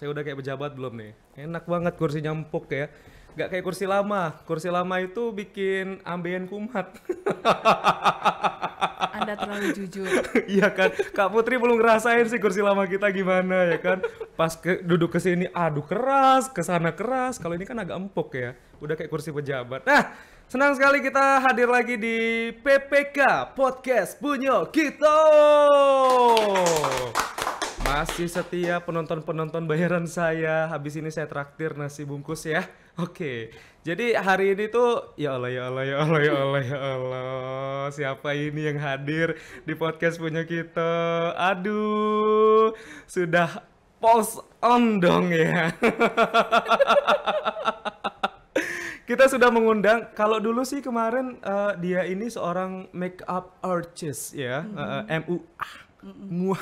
Saya udah kayak pejabat belum nih? Enak banget kursinya empuk ya. Gak kayak kursi lama. Kursi lama itu bikin ambeien kumat. Anda terlalu jujur. Iya kan, Kak Putri belum ngerasain sih kursi lama kita gimana ya kan. Pas duduk ke sini, aduh keras, ke sana keras. Kalau ini kan agak empuk ya, udah kayak kursi pejabat. Nah, senang sekali kita hadir lagi di PPK Podcast Punya Kita. Masih setia penonton-penonton bayaran saya. Habis ini saya traktir nasi bungkus ya. Oke. Jadi hari ini tuh ya Allah ya Allah ya Allah ya Allah ya Allah. Siapa ini yang hadir di podcast Punya Kita? Aduh, sudah pause on dong ya. Kita sudah mengundang, kalau dulu sih kemarin dia ini seorang makeup artist ya, muah.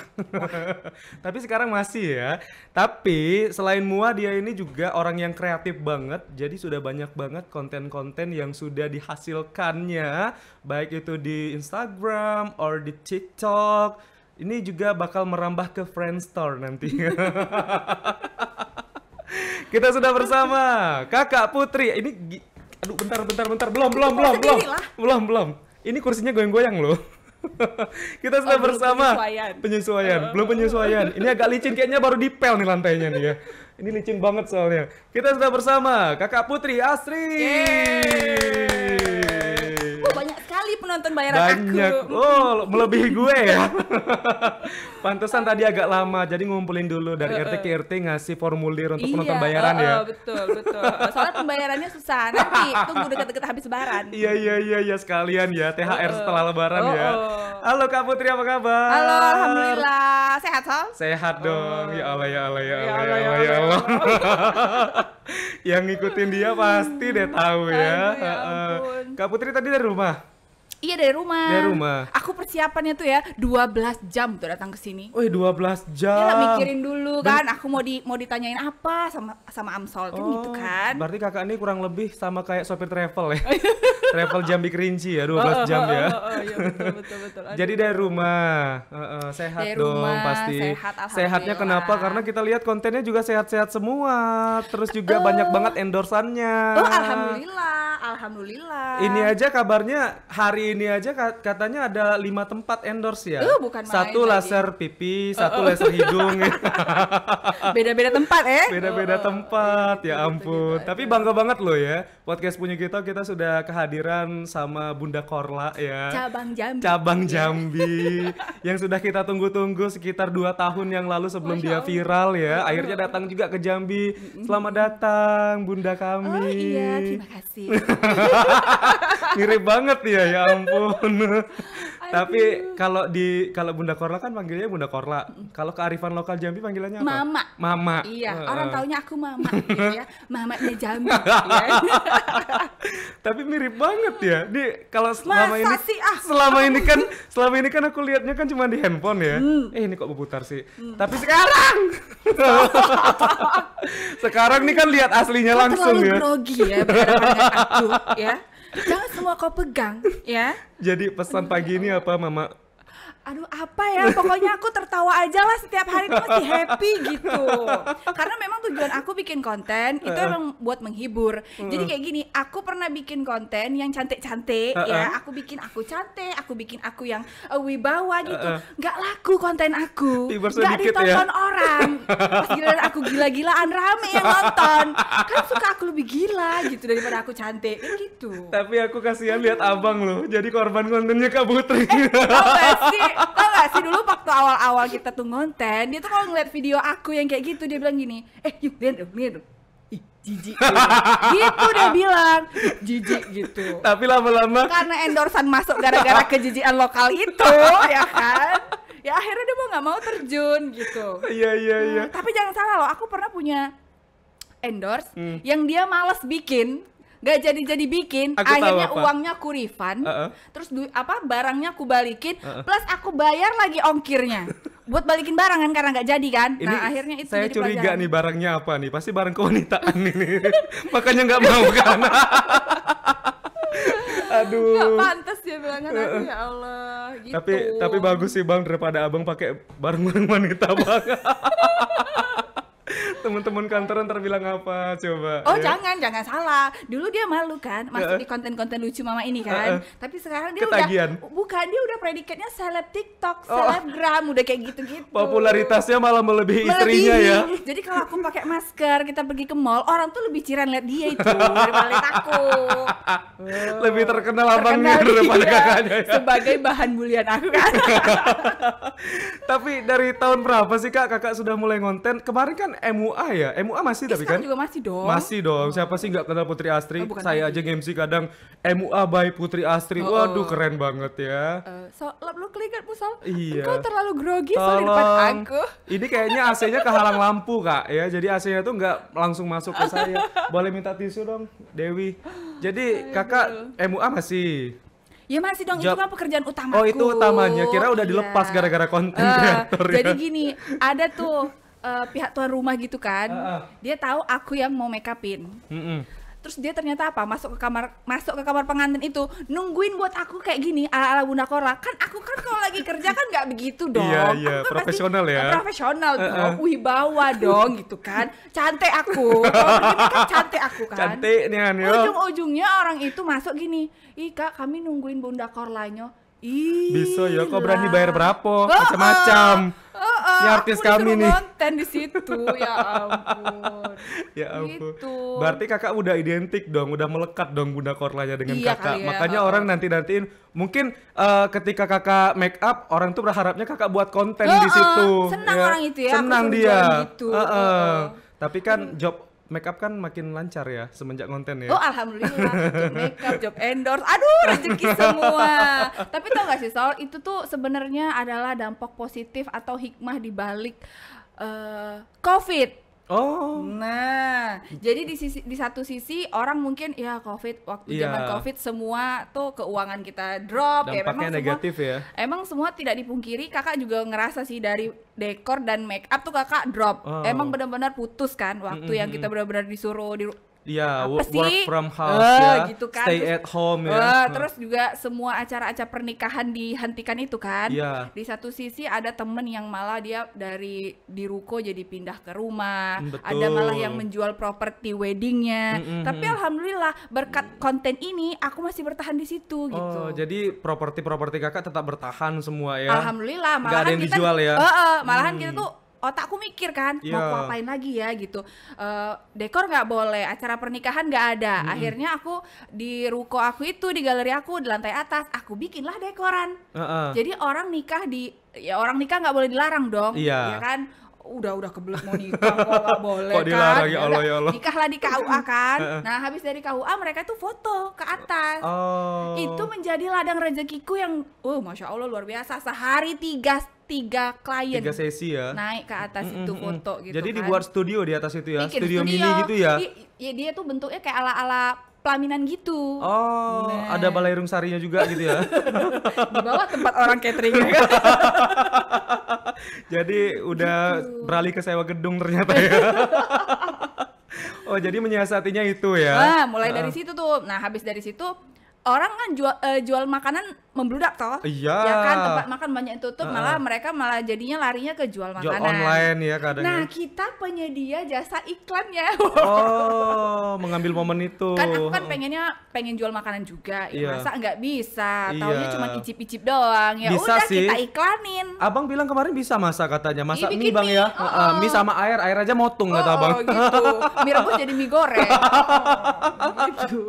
Tapi sekarang masih ya. Tapi selain muah, dia ini juga orang yang kreatif banget. Jadi sudah banyak banget konten-konten yang sudah dihasilkannya, baik itu di Instagram or di TikTok. Ini juga bakal merambah ke Friendster nanti. Kita sudah bersama Kakak Putri. Ini aduh bentar. Belum. Ini kursinya goyang-goyang loh. Kita sudah bersama penyesuaian. Belum penyesuaian. Ini agak licin, kayaknya baru dipel nih lantainya nih ya. Ini licin banget soalnya. Kita sudah bersama Kakak Putri Asri. Banyak sekali penonton bayaran banyak. aku. Oh, melebihi gue ya. Pantesan tadi agak lama. Jadi ngumpulin dulu dari RT ke RT ngasih formulir untuk penonton bayaran ya. Betul. Soalnya pembayarannya susah. Nanti tunggu deket-deket habis lebaran. Iya sekalian ya. THR setelah lebaran ya. Halo Kak Putri, apa kabar? Halo, alhamdulillah. Sehat, Sal? Sehat dong. Ya Allah. Yang ngikutin dia pasti deh tahu ya. Ya ampun. Kak Putri tadi dari rumah? Iya, dari rumah. Dari rumah. Aku persiapannya tuh ya 12 jam tuh datang ke sini. Wih, 12 jam. Ya mikirin dulu kan, aku mau ditanyain apa sama Amsol kan gitu kan. Berarti kakak ini kurang lebih sama kayak sopir travel ya. Travel Jambi Kerinci ya, 12 jam ya. Iya, betul. Jadi dari rumah, sehat dari dong rumah, pasti. sehat, Sehatnya kenapa? Karena kita lihat kontennya juga sehat-sehat semua. Terus juga banyak banget endorsannya. Alhamdulillah. Ini aja kabarnya hari ini aja katanya ada 5 tempat endorse ya. Bukan main. Satu laser pipi, satu laser hidung. Beda-beda tempat Beda-beda tempat, ya ampun. Tapi bangga banget loh ya. Podcast Punya Kita sudah kehadiran sama Bunda Korla ya. Cabang Jambi. Yang sudah kita tunggu-tunggu sekitar 2 tahun yang lalu sebelum dia viral ya. Akhirnya datang juga ke Jambi. Selamat datang Bunda kami. Oh iya, terima kasih. Mirip banget ya ampun. Tapi kalau Bunda Korla kan panggilnya Bunda Korla. Kalau kearifan lokal Jambi panggilannya apa? Mama. Iya, orang taunya aku Mama gitu ya. Mamanya Jambi. Ya. Tapi mirip banget ya. Kalau Selama ini kan aku lihatnya kan cuma di handphone ya. Ini kok berputar sih. Tapi sekarang nih kan lihat aslinya langsung ya. Terlalu grogi ya berhadapan aku ya. Jangan semua kau pegang ya. Jadi pesan pagi ini apa Mama? Aduh apa ya, pokoknya aku tertawa aja lah setiap hari itu masih happy gitu. Karena memang tujuan aku bikin konten itu emang buat menghibur. Jadi kayak gini, aku pernah bikin konten yang cantik-cantik ya. Aku bikin aku cantik, aku bikin aku yang wibawa gitu. Nggak laku konten aku, nggak ditonton orang. Pas giliran aku gila-gilaan rame yang nonton. Kan suka aku lebih gila gitu daripada aku cantik kan gitu. Tapi aku kasihan lihat abang loh, jadi korban kontennya Kak Putri. Tau gak sih dulu waktu awal-awal kita tuh ngonten, dia tuh kalau ngeliat video aku yang kayak gitu dia bilang gini, yuk lihat dong, ih jijik gitu dia bilang, jijik gitu. Tapi lama-lama karena endorsan masuk gara-gara kejijikan lokal itu ya kan, ya akhirnya dia mau nggak mau terjun gitu. Iya. Tapi jangan salah loh, aku pernah punya endorse yang dia males bikin. Gak jadi bikin, akhirnya uangnya aku refund, terus barangnya aku balikin, plus aku bayar lagi ongkirnya buat balikin barang kan karena nggak jadi kan. Ini nah akhirnya itu saya jadi curiga pelajaran. nih barangnya apa nih, pasti barang kewanitaan ini. Makanya nggak mau kan. Aduh. Gak pantas dia bilang kan, aduh ya Allah gitu. Tapi bagus sih bang, daripada abang pakai barang-barang wanita bang. Teman-teman kantor ntar bilang apa coba? Oh ya? jangan salah. Dulu dia malu kan masuk di konten-konten lucu mama ini kan. Tapi sekarang dia Ketagihan. dia udah predikatnya seleb TikTok, selebgram, udah kayak gitu-gitu. Popularitasnya malah melebihi istrinya ya. Jadi kalau aku pakai masker, kita pergi ke mall, orang tuh lebih ciran lihat dia itu daripada lihat aku. Lebih terkenal abangnya daripada dia kakaknya ya. sebagai bahan bulian aku kan. Tapi dari tahun berapa sih Kak kakak sudah mulai ngonten? Kemarin kan MUA ya? MUA masih tapi kan? Sekarang juga masih dong. Masih dong. Siapa sih nggak kenal Putri Astri? Bukan Saya lagi. aja MC kadang MUA by Putri Astri. Waduh keren banget ya. So, lu kelikat Musol. Iya. Engkau terlalu grogi soal di depan aku. Ini kayaknya AC-nya kehalang lampu Kak ya. Jadi AC-nya tuh nggak langsung masuk ke saya. Boleh minta tisu dong Dewi. Jadi kakak MUA masih? Ya masih dong, itu Job. kan pekerjaan utamaku. Oh itu utamanya. Kira udah Iya. dilepas gara-gara konten kreator ya. Jadi gini, ada tuh pihak tuan rumah gitu kan. Dia tahu aku yang mau make upin. Mm-mm. Terus dia ternyata apa? Masuk ke kamar pengantin itu nungguin buat aku kayak gini ala Bunda Korla. Kan aku kan kalau lagi kerja kan nggak begitu dong. Iya, Aku kan profesional pasti, ya. Profesional dong, wibawa dong gitu kan. Cantik aku. Kalau begini kan cantik aku kan. Cantik nih kan yo. Ujung-ujungnya orang itu masuk gini. Ih Kak, kami nungguin Bunda Korlanya. Ih. Bisa ya, kok berani lah. bayar berapa? Macam-macam. Ini artis kami nih. Konten di situ, ya ampun. Ya ampun. Gitu. Berarti kakak udah identik dong, udah melekat dong Bunda Korlanya dengan Iya kakak. kali ya, Makanya orang nanti-nantiin mungkin ketika kakak make up, orang tuh berharapnya kakak buat konten di situ. Senang orang itu ya, aku Senang suruh dia. jualan gitu. Tapi kan job make up kan makin lancar ya semenjak konten ya. Oh alhamdulillah, job makeup, job endorse, aduh rezeki semua. Tapi tau gak sih Sol, itu tuh sebenarnya adalah dampak positif atau hikmah di balik COVID. Oh. Nah, jadi di satu sisi orang mungkin ya COVID, waktu Iya. zaman COVID semua tuh keuangan kita drop. Ya, Dampaknya negatif ya. Emang semua tidak dipungkiri, kakak juga ngerasa sih dari dekor dan make up tuh kakak drop. Oh. Emang benar-benar putus kan waktu yang kita benar-benar disuruh Iya, apa work sih? from house ya, gitu kan. stay Terus- at home ya. Terus juga semua acara-acara pernikahan dihentikan itu kan. Iya. Di satu sisi ada temen yang malah dia dari di ruko jadi pindah ke rumah. Betul. Ada malah yang menjual properti weddingnya. Tapi alhamdulillah berkat konten ini aku masih bertahan di situ gitu. Oh, jadi properti-properti kakak tetap bertahan semua ya? Alhamdulillah, Nggak malahan ada yang kita dijual ya? malahan kita tuh otakku mikir kan mau Iya. aku apain lagi ya gitu. Dekor nggak boleh, acara pernikahan nggak ada. Akhirnya aku di ruko aku itu, di galeri aku di lantai atas aku bikinlah dekoran. Jadi orang nikah orang nikah nggak boleh dilarang dong. Iya. Ya kan, udah kebelet mau nikah kok nggak boleh Kok kan. dilarang, ya Allah, udah, ya Allah. nikahlah di KUA kan. Nah habis dari KUA mereka tuh foto ke atas. Oh. Itu menjadi ladang rezekiku yang masya Allah luar biasa. Sehari tiga klien 3 sesi ya? naik ke atas itu foto gitu. Jadi kan. dibuat studio di atas itu ya? Bikin Studio mini gitu ya? Dia tuh bentuknya kayak ala-ala pelaminan gitu. Oh, Nah. ada balairung sarinya juga gitu ya? Di bawah tempat orang catering. Jadi udah Gitu. beralih ke sewa gedung ternyata ya? Oh, jadi menyiasatinya itu ya? Nah, mulai dari situ tuh. Nah, habis dari situ orang kan jual makanan membludak toh. Iya. Ya kan, tempat makan banyak yang tutup, malah mereka malah jadinya larinya ke jual Jual makanan. online ya kadang Nah, ya? kita penyedia jasa iklannya. Oh, mengambil momen itu. Kan aku kan pengen jual makanan juga. Ya, Iya. masa nggak bisa? Iya. Taunya cuma icip-icip doang. Ya Bisa udah sih. kita iklanin. Abang bilang kemarin bisa masak katanya, masak Iya, mie bikin bang mie. ya? Oh. Mie sama air aja motung kata abang. Gitu. Mie rebus jadi mie goreng. Gitu.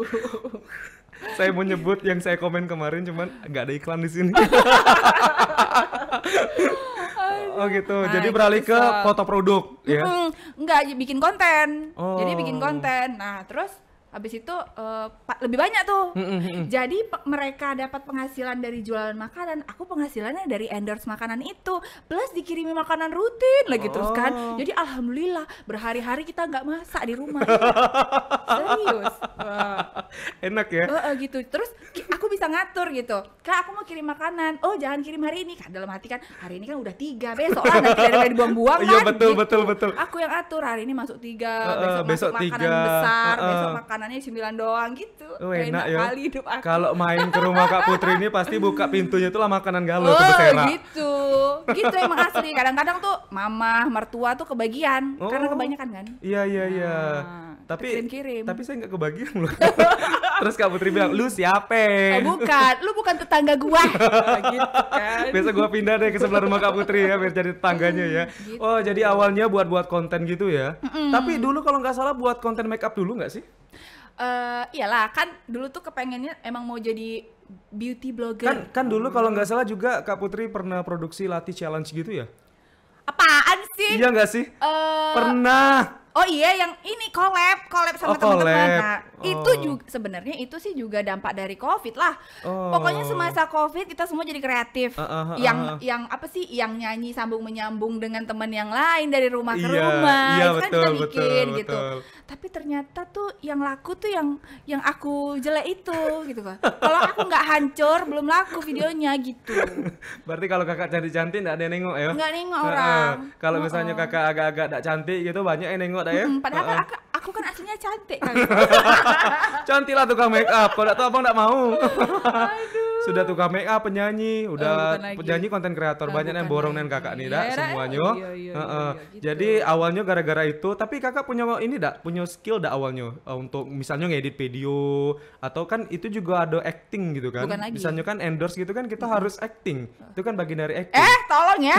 Saya mau nyebut yang saya komen kemarin, cuman nggak ada iklan di sini. Oh gitu, Nah, jadi itu beralih ke bisa. foto produk ya? Enggak, bikin konten. Oh. Jadi bikin konten. Nah, terus habis itu lebih banyak tuh. Jadi mereka dapat penghasilan dari jualan makanan, aku penghasilannya dari endorse makanan itu, plus dikirimi makanan rutin lagi terus kan. Jadi alhamdulillah berhari-hari kita nggak masak di rumah. Serius. Wah. Enak ya? Gitu. Terus aku bisa ngatur gitu. Kak, aku mau kirim makanan. Oh, jangan kirim hari ini. Kan dalam hati kan, hari ini kan udah 3, besok lah nanti daripada dibuang-buang kan. Iya, betul, gitu. betul. Aku yang atur, hari ini masuk 3, besok Besok masuk makanan 3, besar, besok makanan makanannya 9 doang gitu. Oh, enak ya. Kali hidup aku. Kalau main ke rumah Kak Putri ini pasti buka pintunya tuh lah makanan galuh Oh tuh Besera. gitu. Gitu emang asli. Kadang-kadang tuh mama, mertua tuh kebagian karena kebanyakan kan. Iya. Nah, Tapi kirim-kirim. tapi saya nggak kebagian loh. Terus Kak Putri bilang, "Lu siapa?" Bukan, lu bukan tetangga gua. Gitu kan. Besok gua pindah deh ke sebelah rumah Kak Putri ya biar jadi tetangganya ya. Gitu. Oh, jadi awalnya buat konten gitu ya. Tapi dulu kalau nggak salah buat konten make up dulu nggak sih? Iyalah kan dulu tuh kepengennya emang mau jadi beauty blogger. Kan dulu kalau nggak salah juga Kak Putri pernah produksi latih challenge gitu ya? Apaan sih? Iya nggak sih? Pernah. Oh iya, yang ini collab sama collab. teman-teman. Nah, itu Oh. juga sebenarnya itu sih juga dampak dari Covid lah. Oh. Pokoknya semasa Covid kita semua jadi kreatif. Yang apa sih? Yang nyanyi sambung menyambung dengan teman yang lain dari rumah ke Iya, rumah. iya, Itu kan kita bikin betul, gitu. betul. Tapi ternyata tuh yang laku tuh yang aku jelek itu gitu kan. Kalau aku nggak hancur belum laku videonya gitu. Berarti kalau kakak cantik-cantik nggak ada yang nengok ya? Nggak nengok orang. Kalau misalnya kakak agak-agak nggak cantik gitu banyak yang nengok dah ya? Padahal kan aku kan aslinya cantik kan. Cantik lah tukang make up, kalau nggak tahu abang nggak mau. Sudah tukang make up, penyanyi, udah bukan lagi. penyanyi konten kreator, banyak yang bukan borong lagi. dan kakak nih Iya, dak iya, semuanya. iya, gitu. Jadi awalnya gara-gara itu, tapi kakak punya ini dak, punya skill dak awalnya untuk misalnya ngedit video atau kan itu juga ada acting gitu kan? Bukan lagi. Misalnya kan endorse gitu kan kita harus acting, itu kan bagian dari acting. Tolong ya,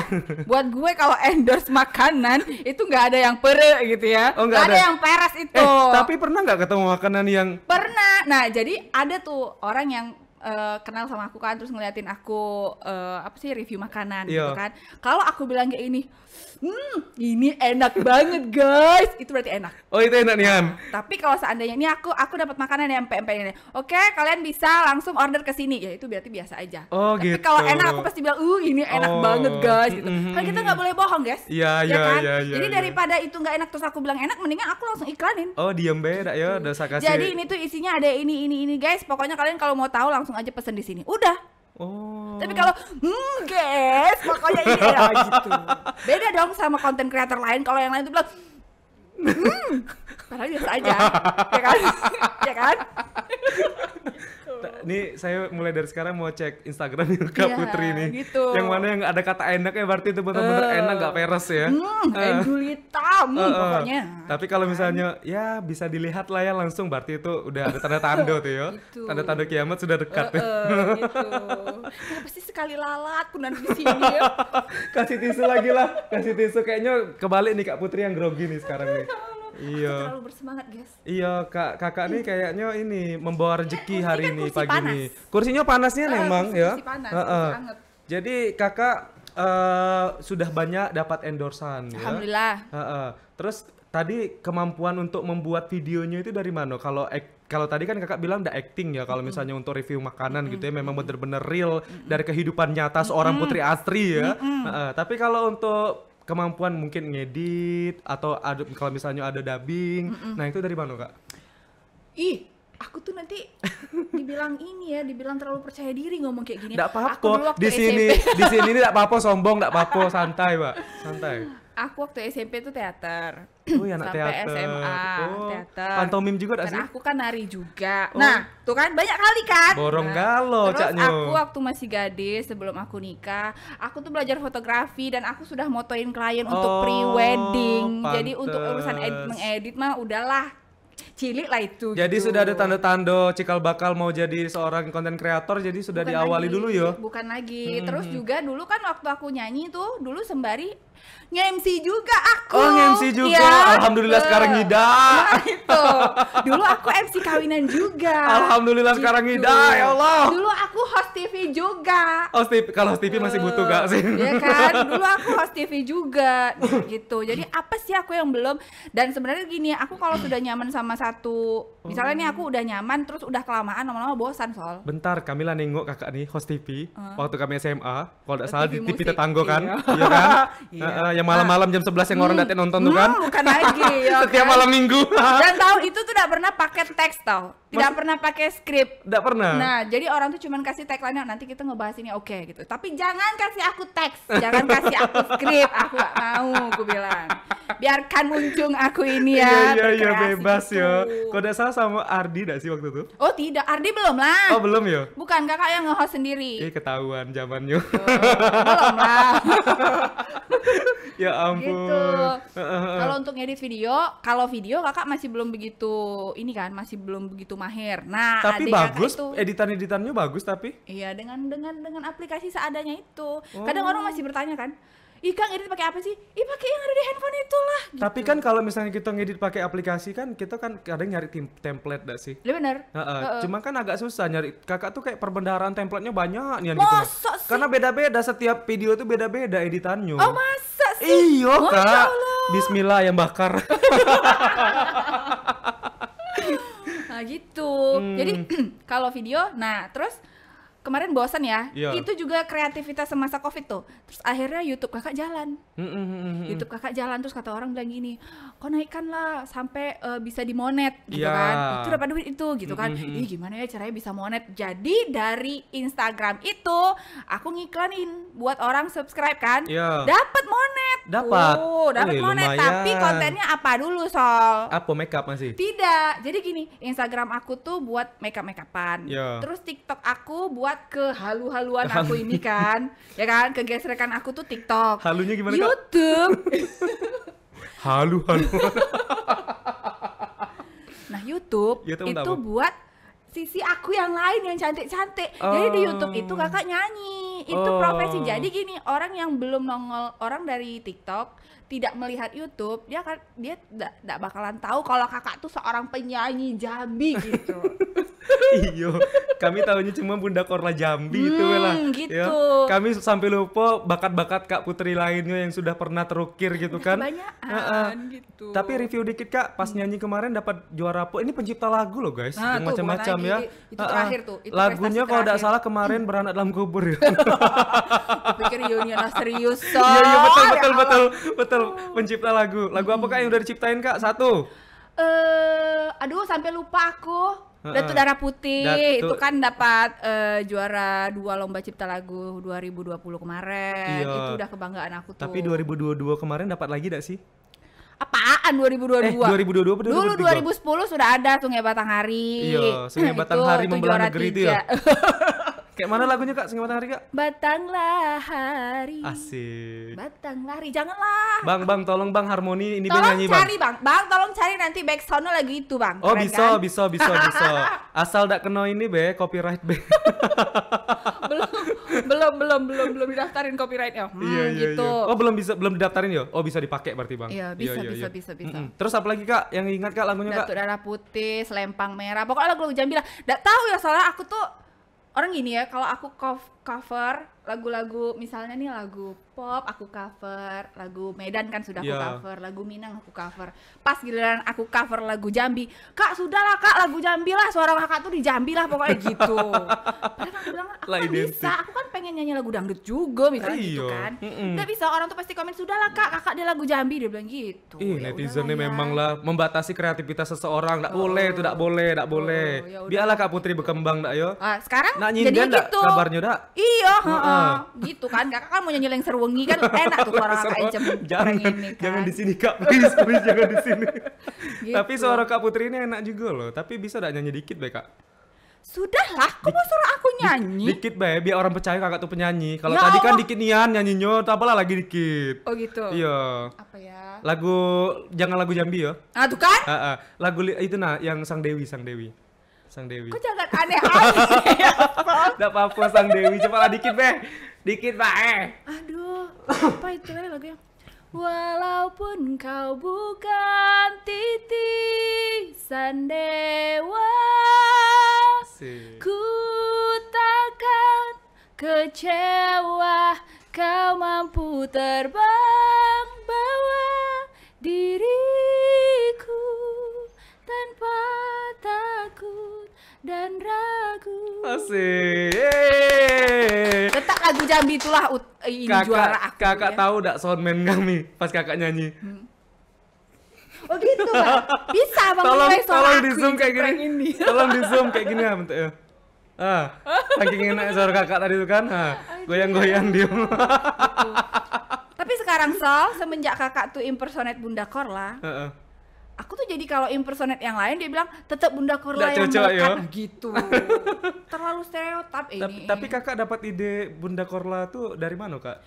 buat gue kalau endorse makanan itu nggak ada yang pere gitu ya, Oh, nggak nggak ada ada. yang peres itu. Tapi pernah nggak ketemu makanan yang Pernah. Nah jadi ada tuh orang yang kenal sama aku kan, terus ngeliatin aku apa sih review makanan Iya. gitu kan. Kalau aku bilang kayak ini enak banget guys, itu berarti enak. oh itu enak nih Han. Tapi kalau seandainya ini aku dapat makanan yang empek-empek ini, oke kalian bisa langsung order ke sini, ya itu berarti biasa aja. Oh, Tapi gitu. kalau enak aku pasti bilang, ini enak Oh. banget guys gitu. Kan kita nggak boleh bohong guys. Iya, Ya kan? iya. Jadi daripada itu nggak enak terus aku bilang enak, mendingan aku langsung iklanin. Oh diem beda ya, udah saya kasih. Jadi ini tuh isinya ada ini guys. Pokoknya kalian kalau mau tahu langsung aja pesen di sini. Udah. Oh. Tapi kalau guys, pokoknya ini ya gitu. Beda dong sama konten kreator lain. Kalau yang lain tuh bilang padahal biasa aja. Ya kan? Ya kan? Nih saya mulai dari sekarang mau cek Instagramnya Kak Iya, Putri nih. gitu. Yang mana yang ada kata enaknya berarti itu benar-benar enak nggak peres ya. Endul hitam pokoknya. Tapi kalau misalnya ya bisa dilihat lah ya langsung berarti itu udah ada tanda-tanda tuh ya. Gitu. Tanda-tanda kiamat sudah dekat. Gitu. Kenapa sih sekali lalat pun nanti di sini ya? Kasih tisu lagi lah, kasih tisu kayaknya kebalik nih Kak Putri yang grogi nih sekarang nih. Iya. Aku terlalu bersemangat guys. Iya, kakak nih kayaknya ini membawa rezeki kursi hari kan ini kursi pagi panas. nih. Kursinya panasnya memang ya. Kursi panas, Heeh. kursi anget. Jadi kakak sudah banyak dapat endorsan ya. Alhamdulillah. Heeh. Terus tadi kemampuan untuk membuat videonya itu dari mana? Kalau tadi kan kakak bilang udah acting ya, kalau misalnya untuk review makanan gitu ya memang bener-bener real dari kehidupan nyata seorang Putri Astri ya. Heeh. Tapi kalau untuk kemampuan mungkin ngedit atau ada kalau misalnya ada dubbing, nah itu dari mana kak? Ih, aku tuh nanti dibilang ini ya, dibilang terlalu percaya diri ngomong kayak gini. Nggak Aku dulu apa-apa, waktu di sini SMP, di sini nggak apa-apa sombong, nggak apa-apa santai pak, santai. aku waktu SMP tuh teater. Oh ya anak Sampai teater. SMA, Oh, teater. pantomim juga nggak Kan sih? aku kan nari juga. Oh. Nah, tuh kan banyak kali kan. Borong Nah, galo, terus caknyo. aku waktu masih gadis sebelum aku nikah, aku tuh belajar fotografi dan aku sudah motoin klien untuk Oh, pre-wedding. Jadi untuk urusan pantes. mengedit mah udahlah. Cilik lah itu. Jadi gitu. sudah ada tanda-tanda cikal bakal mau jadi seorang konten kreator, jadi sudah Bukan diawali lagi, dulu ya. Bukan lagi. Terus juga dulu kan waktu aku nyanyi tuh dulu sembari nge-MC juga aku. Oh nge-MC juga, Ya, alhamdulillah betul. sekarang ngida. Nah, itu. Dulu aku MC kawinan juga. Alhamdulillah sekarang ngida, ya Allah. Dulu aku host TV juga. Host TV, kalau host TV masih butuh gak sih? Ya kan, dulu aku host TV juga gitu. Jadi apa sih aku yang belum? Dan sebenarnya gini, aku kalau sudah nyaman sama satu, misalnya nih aku udah nyaman terus udah kelamaan lama-lama bosan soal. Bentar, Kamila nengok kakak nih host TV waktu kami SMA, kalau tidak salah di TV TV musik. tetangga kan, Iya. iya kan? Iya. Yang malam-malam jam 11 yang orang datang nonton tuh kan? Bukan lagi ya Setiap kan? malam minggu. Dan tahu itu tuh tidak pernah pakai teks tau, tidak pernah pakai skrip. Tidak pernah. Nah, jadi orang tuh cuman kasih tagline nanti kita ngebahas ini oke gitu. Tapi jangan kasih aku teks, jangan kasih aku skrip, aku gak mau, aku bilang. Biarkan muncung aku ini Iya ya. iya iya berkreasi bebas gitu. ya. Kok udah salah sama Ardi gak sih waktu itu? Oh tidak, Ardi belum lah. Oh belum ya? Bukan, kakak yang nge-host sendiri. Ketahuan zamannya. Belum lah. Ya ampun. Gitu. Kalau untuk ngedit video, kalau video kakak masih belum begitu ini kan, masih belum begitu mahir. Nah, Tapi adik kakak bagus, itu, editan-editannya bagus tapi. iya dengan aplikasi seadanya itu. Kadang orang masih bertanya kan, "Ih, Kang, ngedit pakai apa sih?" "Ih, pakai yang ada di handphone itulah." Gitu. Tapi kan kalau misalnya kita ngedit pakai aplikasi kan kita kan kadang nyari template dah sih. Iya bener. Cuma kan agak susah nyari. Kakak tuh kayak perbendaharaan template-nya banyak nih gitu. Masa sih? Karena beda-beda, setiap video tuh beda-beda editannya. Oh, masa sih? Iya Masya kak. Allah. Bismillah yang bakar. Nah gitu. Jadi kalau video, nah terus kemarin bosan ya. Iya. Itu juga kreativitas semasa Covid tuh. Terus akhirnya YouTube kakak jalan. YouTube kakak jalan terus kata orang bilang gini, "Kok naikkanlah sampai bisa dimonet gitu Iya. kan. Itu dapat duit itu gitu kan." Ih, gimana ya caranya bisa monet? Jadi dari Instagram itu aku ngiklanin buat orang subscribe kan. Iya. Dapat monet. Dapat. Dapat Wih, monet, lumayan. tapi kontennya apa dulu, Sol? Apa makeup masih? Tidak, jadi gini, Instagram aku tuh buat makeup-makeupan. Iya. Terus TikTok aku buat ke halu-haluan aku ini kan, ya kan, kegesrekan aku tuh TikTok. Halunya gimana kak? YouTube. Halu. Nah YouTube YouTube itu apa? buat sisi aku yang lain yang cantik-cantik. Jadi di YouTube itu kakak nyanyi, itu Oh. profesi. Jadi gini, orang yang belum nongol, orang dari TikTok tidak melihat YouTube, dia tidak bakalan tahu kalau kakak tuh seorang penyanyi Jambi gitu. Iyo, kami tahunya cuma Bunda Korla Jambi itu lah. Gitu. Ya. Kami sampai lupa bakat-bakat Kak Putri lainnya yang sudah pernah terukir gitu kan. Kebanyakan gitu. Tapi review dikit Kak, pas nyanyi kemarin dapat juara apa? Ini pencipta lagu loh guys, Nah, yang tuh, macam-macam bukan ya. lagi. Itu terakhir tuh, itu Lagunya prestasi kalau tidak terakhir. salah kemarin Beranak Dalam Kubur ya. Aku pikir Yuniana serius, Sol. Iya iya betul Ya betul Allah. betul pencipta lagu. Lagu apa Kak yang udah diciptain Kak? Satu. Aduh sampai lupa aku. Datuk Darah Putih Datuk. itu kan dapat juara 2 lomba cipta lagu 2020 kemarin. Iya. Itu udah kebanggaan aku tuh. Tapi 2022 kemarin dapat lagi gak sih? Apaan 2022? 2022 apa Dulu 2023? 2010 sudah ada Sungai Batanghari. Iya, Sungai Batanghari Itu Membelah juara Negeri itu 3. ya? Kayak mana lagunya Kak? Sungai Batanghari Kak? Batanglah hari. Asik. Batanglah hari, janganlah. Bang, tolong Bang harmoni ini Bang Tolong nyanyi cari Bang. bang, tolong cari nanti back sound lagi itu bang. Oh Keren, bisa, kan? bisa. Asal dak kena ini be, copyright be. belum didaftarin copyrightnya. Gitu. Iya. Oh belum didaftarin ya? Oh bisa dipakai berarti Bang. Iya bisa. Terus apa lagi Kak? Yang ingat Kak lagunya Kak? Datuk Darah Putih, Selempang Merah. Pokoknya lagu-lagu Jambi lah. Nggak tahu ya soalnya aku tuh orang gini ya, kalau aku cover lagu-lagu misalnya nih lagu pop aku cover, lagu Medan kan sudah aku Iya. cover, lagu Minang aku cover. Pas giliran aku cover lagu Jambi, "Kak, sudahlah Kak, lagu Jambi lah, suara kakak tuh di Jambi lah pokoknya gitu." Padahal aku bilang, "Aku Lah, kan identik. bisa, aku kan pengen nyanyi lagu dangdut juga misalnya gitu Iya. kan." Nggak bisa, orang tuh pasti komen, "Sudahlah Kak, kakak dia lagu Jambi." Dia bilang gitu. Ya Netizen udahlah nih ya. memang lah membatasi kreativitas seseorang. Nggak boleh itu, nggak boleh. ya udah. Biarlah Kak Putri berkembang dak yo. Ah, sekarang Nak jadi nyinden dak gitu. kabarnya dak? Iya, gitu kan. Kakak kan mau nyanyi Lengser Wengi kan enak tuh suara kakak Encem. Jangan, ini kan. jangan di sini Kak, please jangan di sini. Gitu. Tapi suara Kak Putri ini enak juga loh. Tapi bisa dak nyanyi dikit be Kak? Sudahlah, kok mau suruh aku nyanyi? Dikit be, biar orang percaya Kakak tuh penyanyi. Kalau Ya tadi kan Allah. dikit nian nyanyinya, tak apalah lagi dikit. Oh gitu. Iya. Apa ya? Lagu jangan lagu Jambi ya. Ah tuh kan? Lagu itu nah yang Sang Dewi. Kok jangan aneh-aneh. Enggak apa-apa Sang Dewi, cepatlah dikit be. Dikit bae. Aduh, apa itu lagunya? Walaupun kau bukan titisan dewa, Asik. ku takkan kecewa. Kau mampu terbang bawa diriku tanpa takut dan ragu. Asik. Yeay. Letak lagu Jambi itulah ini juara aku. Kakak ya. tahu enggak soundman kami pas Kakak nyanyi? Oh gitu Bang. Bisa Bang mulai suara tolong aku di zoom yang kayak cempreng gini. ini. Tolong di zoom kayak gini ya bentuknya. Saking enak suara Kakak tadi itu kan. Goyang-goyang dia. Tapi sekarang Sol, semenjak kakak tuh impersonate Bunda Korla, aku tuh jadi kalau impersonate yang lain dia bilang tetap Bunda Korla yang cocok, melekat ya? gitu. Terlalu stereotip ini. Tapi kakak dapat ide Bunda Korla tuh dari mana kak?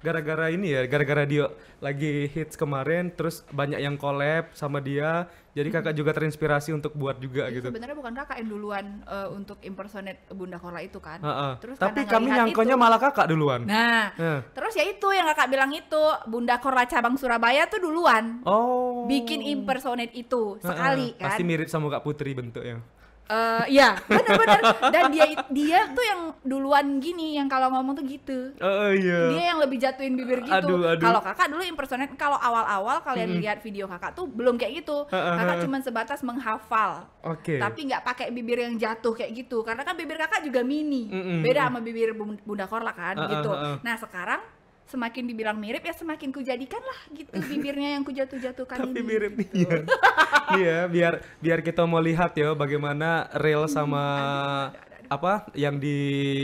Gara-gara ini ya, gara-gara dia lagi hits kemarin, terus banyak yang collab sama dia, jadi kakak juga terinspirasi untuk buat juga Jadi gitu. sebenarnya bukan kakak yang duluan untuk impersonate Bunda Korla itu kan. Terus Tapi karena kami ngelihat nyangkonya itu, malah kakak duluan. nah, terus ya itu yang kakak bilang itu Bunda Korla cabang Surabaya tuh duluan Oh. bikin impersonate itu sekali kan. Pasti mirip sama Kak Putri bentuknya. Ya benar-benar, dan dia tuh yang duluan gini, yang kalau ngomong tuh gitu. Iya. Dia yang lebih jatuhin bibir gitu. Aduh. Kalau kakak dulu impersonate, kalau awal-awal kalian lihat video kakak tuh belum kayak gitu. Kakak cuma sebatas menghafal. Oke. Tapi nggak pakai bibir yang jatuh kayak gitu, karena kan bibir kakak juga mini. Beda sama bibir Bunda Korla kan gitu. Nah sekarang semakin dibilang mirip ya semakin kujadikan lah gitu bibirnya yang kujatuh-jatuhkan Tapi ini. mirip nih. Gitu. Iya, biar kita mau lihat ya bagaimana real sama apa yang di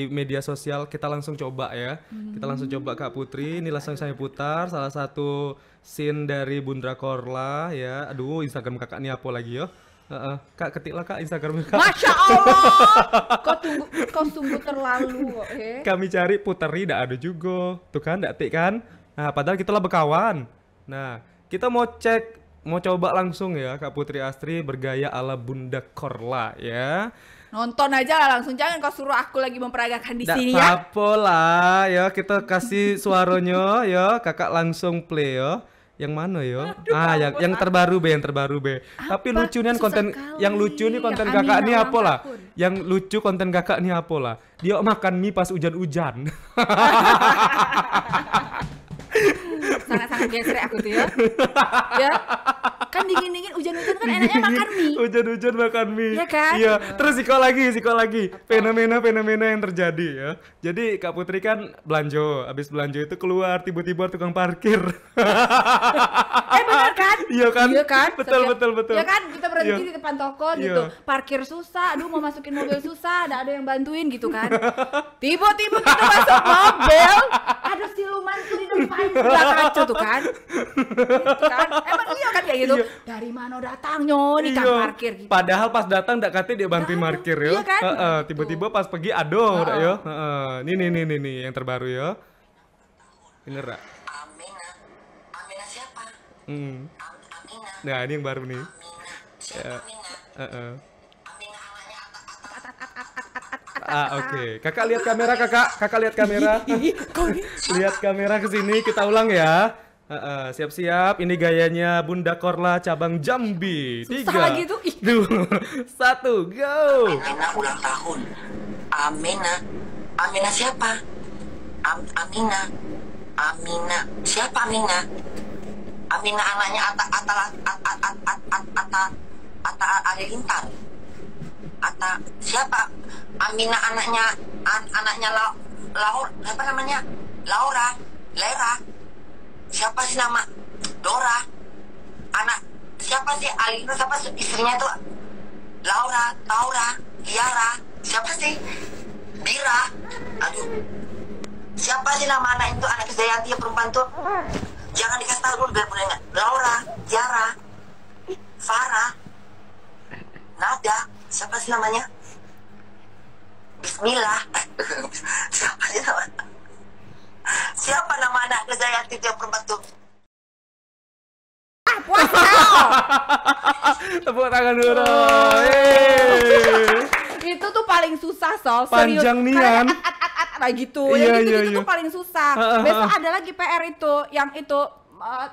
media sosial, kita langsung coba ya. Kita langsung coba Kak Putri, ini langsung saya putar salah satu scene dari Bunda Korla ya. Aduh, Instagram kakak ini apa lagi yo? Kak, ketiklah Kak Instagram kakak. Masya Allah, kau sungguh terlalu kok. Kami cari puteri, tidak ada juga. Tuh kan, tidak tik kan? Nah, padahal kita lah berkawan. Nah, kita mau cek, mau coba langsung ya Kak Putri Astri bergaya ala Bunda Korla ya. Nonton aja lah langsung, jangan kau suruh aku lagi memperagakan di sini Nggak ya. apa-apa lah ya, kita kasih suaranya ya, kakak langsung play ya. Yang mana yo? Yang terbaru be, yang terbaru be. Tapi lucu nih konten, yang lucu nih konten Yang kakak Amina nih apa ulang lah? tahun. Yang lucu konten kakak nih apa lah? Dia makan mie pas hujan-hujan. Sangat-sangat gesrek aku tuh ya. Ya. Kan dingin-dingin hujan-hujan kan enaknya makan mie. Hujan-hujan makan mie. Iya kan? Iya. Terus siko lagi. Fenomena yang terjadi ya. Jadi Kak Putri kan belanja, habis belanja itu keluar tiba-tiba tukang parkir. Benar kan? Iya kan? Iya kan? Betul. Iya kan? Kita berhenti Iya. di depan toko Iya. gitu. Parkir susah, aduh mau masukin mobil susah, ada yang bantuin gitu kan. Tiba-tiba kita masuk mobil, ada siluman tuh di depan sebelah kaca tuh kan. Gitu kan? Emang iya kan kayak gitu. Iya. Dari mana datangnya nih kan Iya. parkir gitu. Padahal pas datang ndak katanya dia bantuin Nggak ada. parkir yo. Iya kan? Tiba-tiba pas pergi aduh udah yo. Nih yang terbaru yo. Bener rak? Amina siapa? Amina. Nah, ini yang baru nih. Amina. Siapa Amina? Amina anaknya Oke. Kakak lihat kamera, Kakak lihat kamera. Lihat kamera ke sini, kita ulang ya. Siap-siap, ini gayanya Bunda Korla cabang Jambi. Susah lagi tuh. 2, 1, go. Amina ulang tahun. Amina siapa? Amina. Siapa Amina? Amina anaknya Atta Halilintar. Siapa? Amina anaknya Laura, apa namanya? Lera. Siapa sih nama? Dora. Anak siapa sih? Alina siapa istrinya tuh? Laura, Liara. Siapa sih? Bira. Aduh. Siapa sih nama anak itu? Anak Dayanti yang perempuan tuh. Jangan dikasih tahu dulu biar boleh nggak. Laura, Tiara, Farah, Nada. Siapa sih namanya? Bismillah. Siapa sih namanya? Siapa nama anak Dayanti itu yang perempuan tuh? Tepuk tangan dulu. Itu tuh paling susah Sol, serius. Panjang nian. Kayak gitu. Iya, Yang iya, gitu iya. tuh paling susah. Besok ada lagi PR itu, yang itu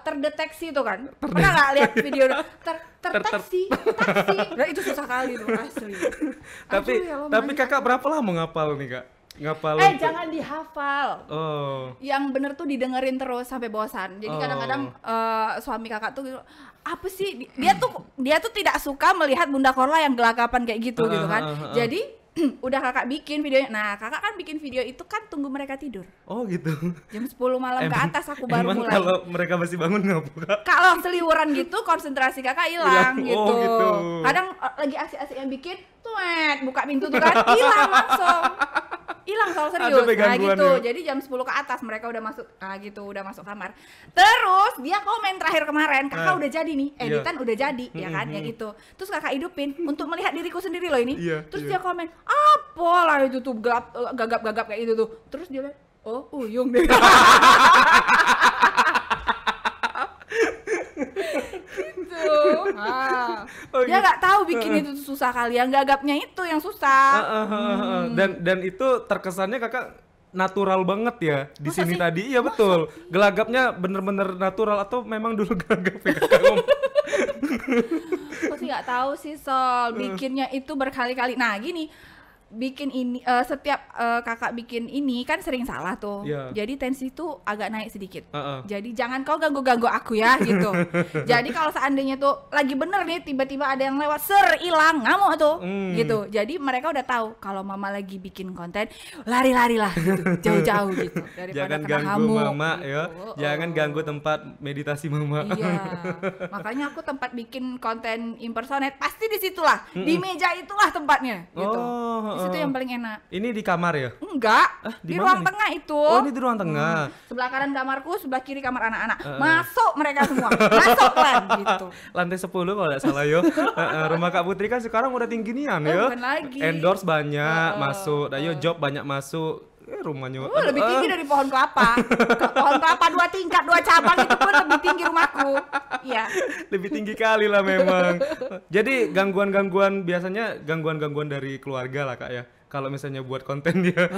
terdeteksi itu kan. Pernah nggak lihat video terdeteksi? Nah, itu susah kali tuh asli. Tapi Aduh, ya Allah, tapi banyak. kakak berapa lama ngapal nih kak? Ngapal untuk- Jangan dihafal. Oh. Yang bener tuh didengerin terus sampai bosan. Jadi Oh. kadang-kadang suami kakak tuh gitu, apa sih dia tuh tidak suka melihat Bunda Korla yang gelagapan kayak gitu gitu kan. Jadi udah kakak bikin videonya. Nah, kakak kan bikin video itu kan tunggu mereka tidur. Oh gitu. Jam 10 malam ke atas aku baru emang mulai. kalau mereka masih bangun ngapa kak? Kalau seliwuran gitu konsentrasi kakak hilang Hilang. gitu. Oh, gitu. Kadang lagi asik-asik yang bikin, tuet buka pintu tuh kan hilang langsung. Hilang selalu Ada serius. Nah gangguan gitu. ya? Jadi jam 10 ke atas mereka udah masuk. Nah gitu, udah masuk kamar. Terus dia komen terakhir kemarin, kakak udah jadi nih, editan udah jadi, ya kan, yang itu. Terus kakak hidupin untuk melihat diriku sendiri loh ini. Iya, Terus iya. dia komen, apalah itu tuh gagap-gagap kayak gitu tuh. Terus dia bilang, oh Uyung deh. Gitu. Oh, Dia gitu. nggak tahu bikin itu tuh susah kali, yang gagapnya itu yang susah. Dan itu terkesannya kakak natural banget ya di Masa sini sih? tadi. Iya betul. Gelagapnya bener-bener natural atau memang dulu gelagap ya kakak ngomong? Aku sih nggak tahu sih Sol, bikinnya itu berkali-kali. Nah gini, bikin ini setiap kakak bikin ini kan sering salah tuh. Iya. Jadi tensi tuh agak naik sedikit. Heeh. Jadi jangan kau ganggu-ganggu aku ya gitu. Jadi kalau seandainya tuh lagi bener nih tiba-tiba ada yang lewat hilang ngamuk tuh gitu. Jadi mereka udah tahu kalau mama lagi bikin konten lari-larilah gitu, jauh-jauh gitu daripada Jangan kena ganggu ngamuk, mama gitu. ya. Jangan ganggu tempat meditasi mama. Iya, makanya aku tempat bikin konten impersonate pasti di situlah, di meja itulah tempatnya, gitu. Oh, Di situ yang paling enak. Ini di kamar ya? Enggak, di di mana ruang nih? tengah itu. Oh, ini di ruang tengah. Sebelah kanan kamarku, sebelah kiri kamar anak-anak. Masuk mereka semua, masuk plan gitu. Lantai 10 kalau nggak salah yo. Rumah Kak Putri kan sekarang udah tinggi nian ya. Bukan lagi. Endorse banyak masuk, ayo job banyak masuk. Rumahnya Lebih tinggi dari pohon kelapa. Pohon kelapa 2 tingkat, 2 cabang itu pun lebih tinggi rumahku. Iya. lebih tinggi kali lah memang. Jadi gangguan-gangguan biasanya gangguan-gangguan dari keluarga lah Kak ya. Kalau misalnya buat konten dia.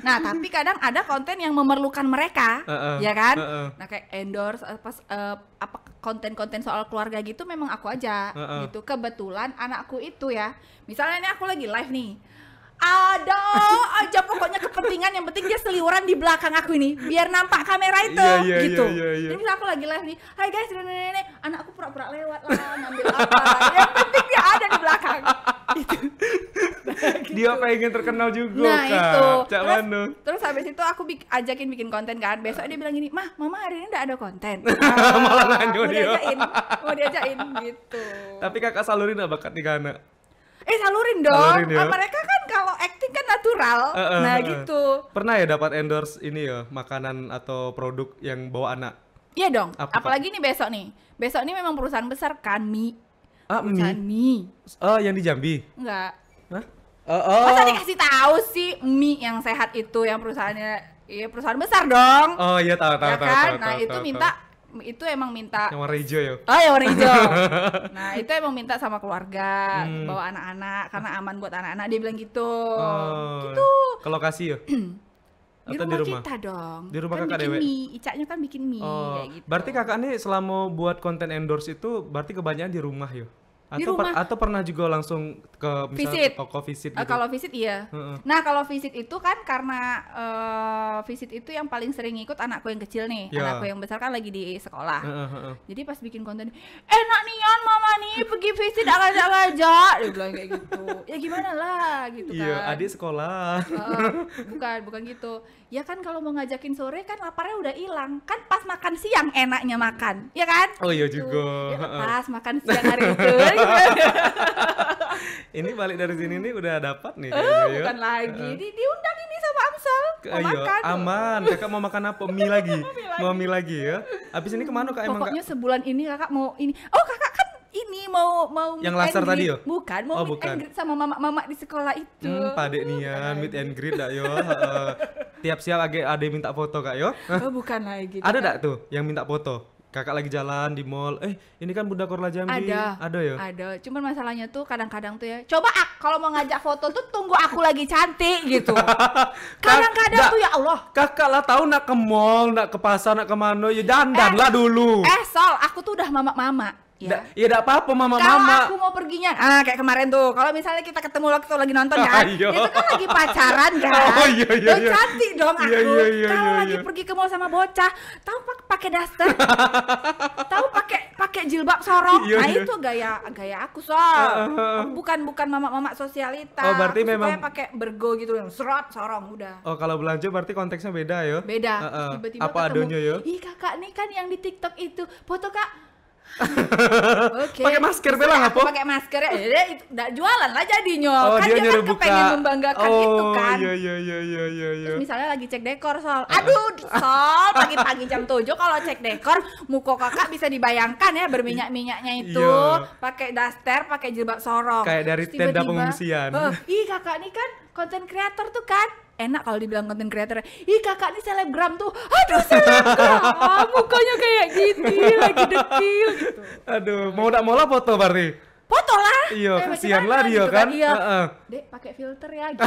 Nah, tapi kadang ada konten yang memerlukan mereka, ya kan? Nah, kayak endorse apa konten-konten soal keluarga gitu memang aku aja gitu. Kebetulan anakku itu ya. Misalnya ini aku lagi live nih. Ada aja pokoknya kepentingan, yang penting dia seliuran di belakang aku ini biar nampak kamera itu gitu. Iya. Jadi misalnya aku lagi live nih, hai guys, nenek, anakku pura-pura lewat lah ngambil apa. Yang penting dia ada di belakang. Gitu. Dia pengen terkenal juga Nah Kak. itu Cak Manu. terus habis itu aku ajakin bikin konten kan. Besok dia bilang gini, mah mama hari ini udah ada konten. Malah nanya mau dia. diajakin gitu. Tapi Kakak salurin nggak bakat nih ke anak? Salurin dong. Salurin ya. Mereka kan kalau acting kan natural. Nah gitu. Pernah ya dapat endorse ini ya, makanan atau produk yang bawa anak? Iya dong. Apa, Apalagi nih besok nih. Besok nih memang perusahaan besar kan, mie. Perusahaan mie. mie. Oh, yang di Jambi. Enggak. Hah? Masa dikasih tahu sih mie yang sehat itu yang perusahaannya, iya perusahaan besar dong. Oh iya tahu Ya kan? tahu. Nah, itu tahu. minta itu emang minta. Yang warna hijau ya. Oh ya warna hijau. Nah itu emang minta sama keluarga, bawa anak-anak karena aman buat anak-anak, dia bilang gitu. Gitu. Ke lokasi ya? Di Atau rumah, di rumah? kita dong. Di rumah kan kakak bikin dewe? mie, Icaknya kan bikin mie kayak gitu. Berarti kakak nih selama buat konten endorse itu berarti kebanyakan di rumah ya? Di rumah. Atau pernah juga langsung ke misalnya Visit. ke toko visit gitu? Kalau visit iya. Nah kalau visit itu kan karena visit itu yang paling sering ikut anakku yang kecil nih. Ya. Anakku yang besar kan lagi di sekolah. Jadi pas bikin konten, enak nih Yon mama nih pergi visit agak-agak. Dia bilang kayak gitu. Ya gimana lah gitu kan. Iya, adik sekolah. Bukan gitu. Ya kan kalau mau ngajakin sore kan laparnya udah hilang. Kan pas makan siang enaknya makan, ya kan? Oh iya Gitu. juga. Ya, pas makan siang hari itu. Ini balik dari sini nih udah dapat nih kayaknya ya. Bukan lagi. Diundang ini sama Amsal. Mau Ayo, makan. aman. Kakak mau makan apa? Mie lagi. Mau mie lagi ya. Abis ini kemana Kak emang Kak? Pokoknya sebulan ini kakak mau ini. Oh kakak kan ini mau Yang meet laser and tadi greet. ya? Bukan, mau Oh, meet bukan. and greet sama mama-mama di sekolah itu. Padek nian, meet and greet dak yo. Tiap siang ada yang minta foto Kak yo. Oh bukan lagi. Ada dak tuh yang minta foto? Kakak lagi jalan di mall, ini kan Bunda Korla Jambi. Ada ya? Ada. Cuman masalahnya tuh kadang-kadang tuh ya, coba kalau mau ngajak foto tuh tunggu aku lagi cantik gitu. Kadang-kadang tuh ya Allah. Kakak lah tahu nak ke mall, nak ke pasar, nak kemana, ya dandan lah dulu. Sol, aku tuh udah mama-mama. Ya. Ya enggak apa-apa Kalau mama-mama. aku mau perginya, kayak kemarin tuh, kalau misalnya kita ketemu waktu lagi nonton kan, Iya. itu kan lagi pacaran kan, Oh, iya, iya, Loh, iya. cantik dong aku. Iya, Kalau iya, lagi iya. pergi ke mall sama bocah, tahu pakai daster, tahu pakai jilbab sorong, Iya, nah iya. itu gaya aku bukan mama-mama sosialita. Oh, berarti Aku memang- sukanya pakai bergo gitu, yang serot sorong udah. Oh, kalau belanja berarti konteksnya beda ya? Beda. Heeh. Tiba-tiba Apa ketemu, adanya ya? ih kakak nih kan yang di TikTok itu, foto kak. Oke. Pakai masker Terus belang aku apa? pakai masker ya. Dia itu udah jualan lah jadinya. Oh, Kan dia dia nyuruh kan buka. kepengen membanggakan Oh, itu kan. iya iya iya iya iya iya. Terus misalnya lagi cek dekor Sol. Aduh, Sol, pagi-pagi jam 7 kalau cek dekor, muka kakak bisa dibayangkan ya berminyak-minyaknya itu. Iya. Pakai daster, pakai jilbab sorong. Kayak dari Terus tenda tiba-tiba, pengungsian. Ih, kakak nih kan konten kreator tuh kan. Enak kalau dibilang konten kreator. Ih, kakak nih selebgram tuh. Aduh, selebgram. Mukanya kayak gini, lagi dekil gitu. Aduh, mau tak mau lah foto berarti. Foto lah. Iya, kasihan bagaimana lah dia gitu kan. Iya. Heeh. Dek, pakai filter ya gitu.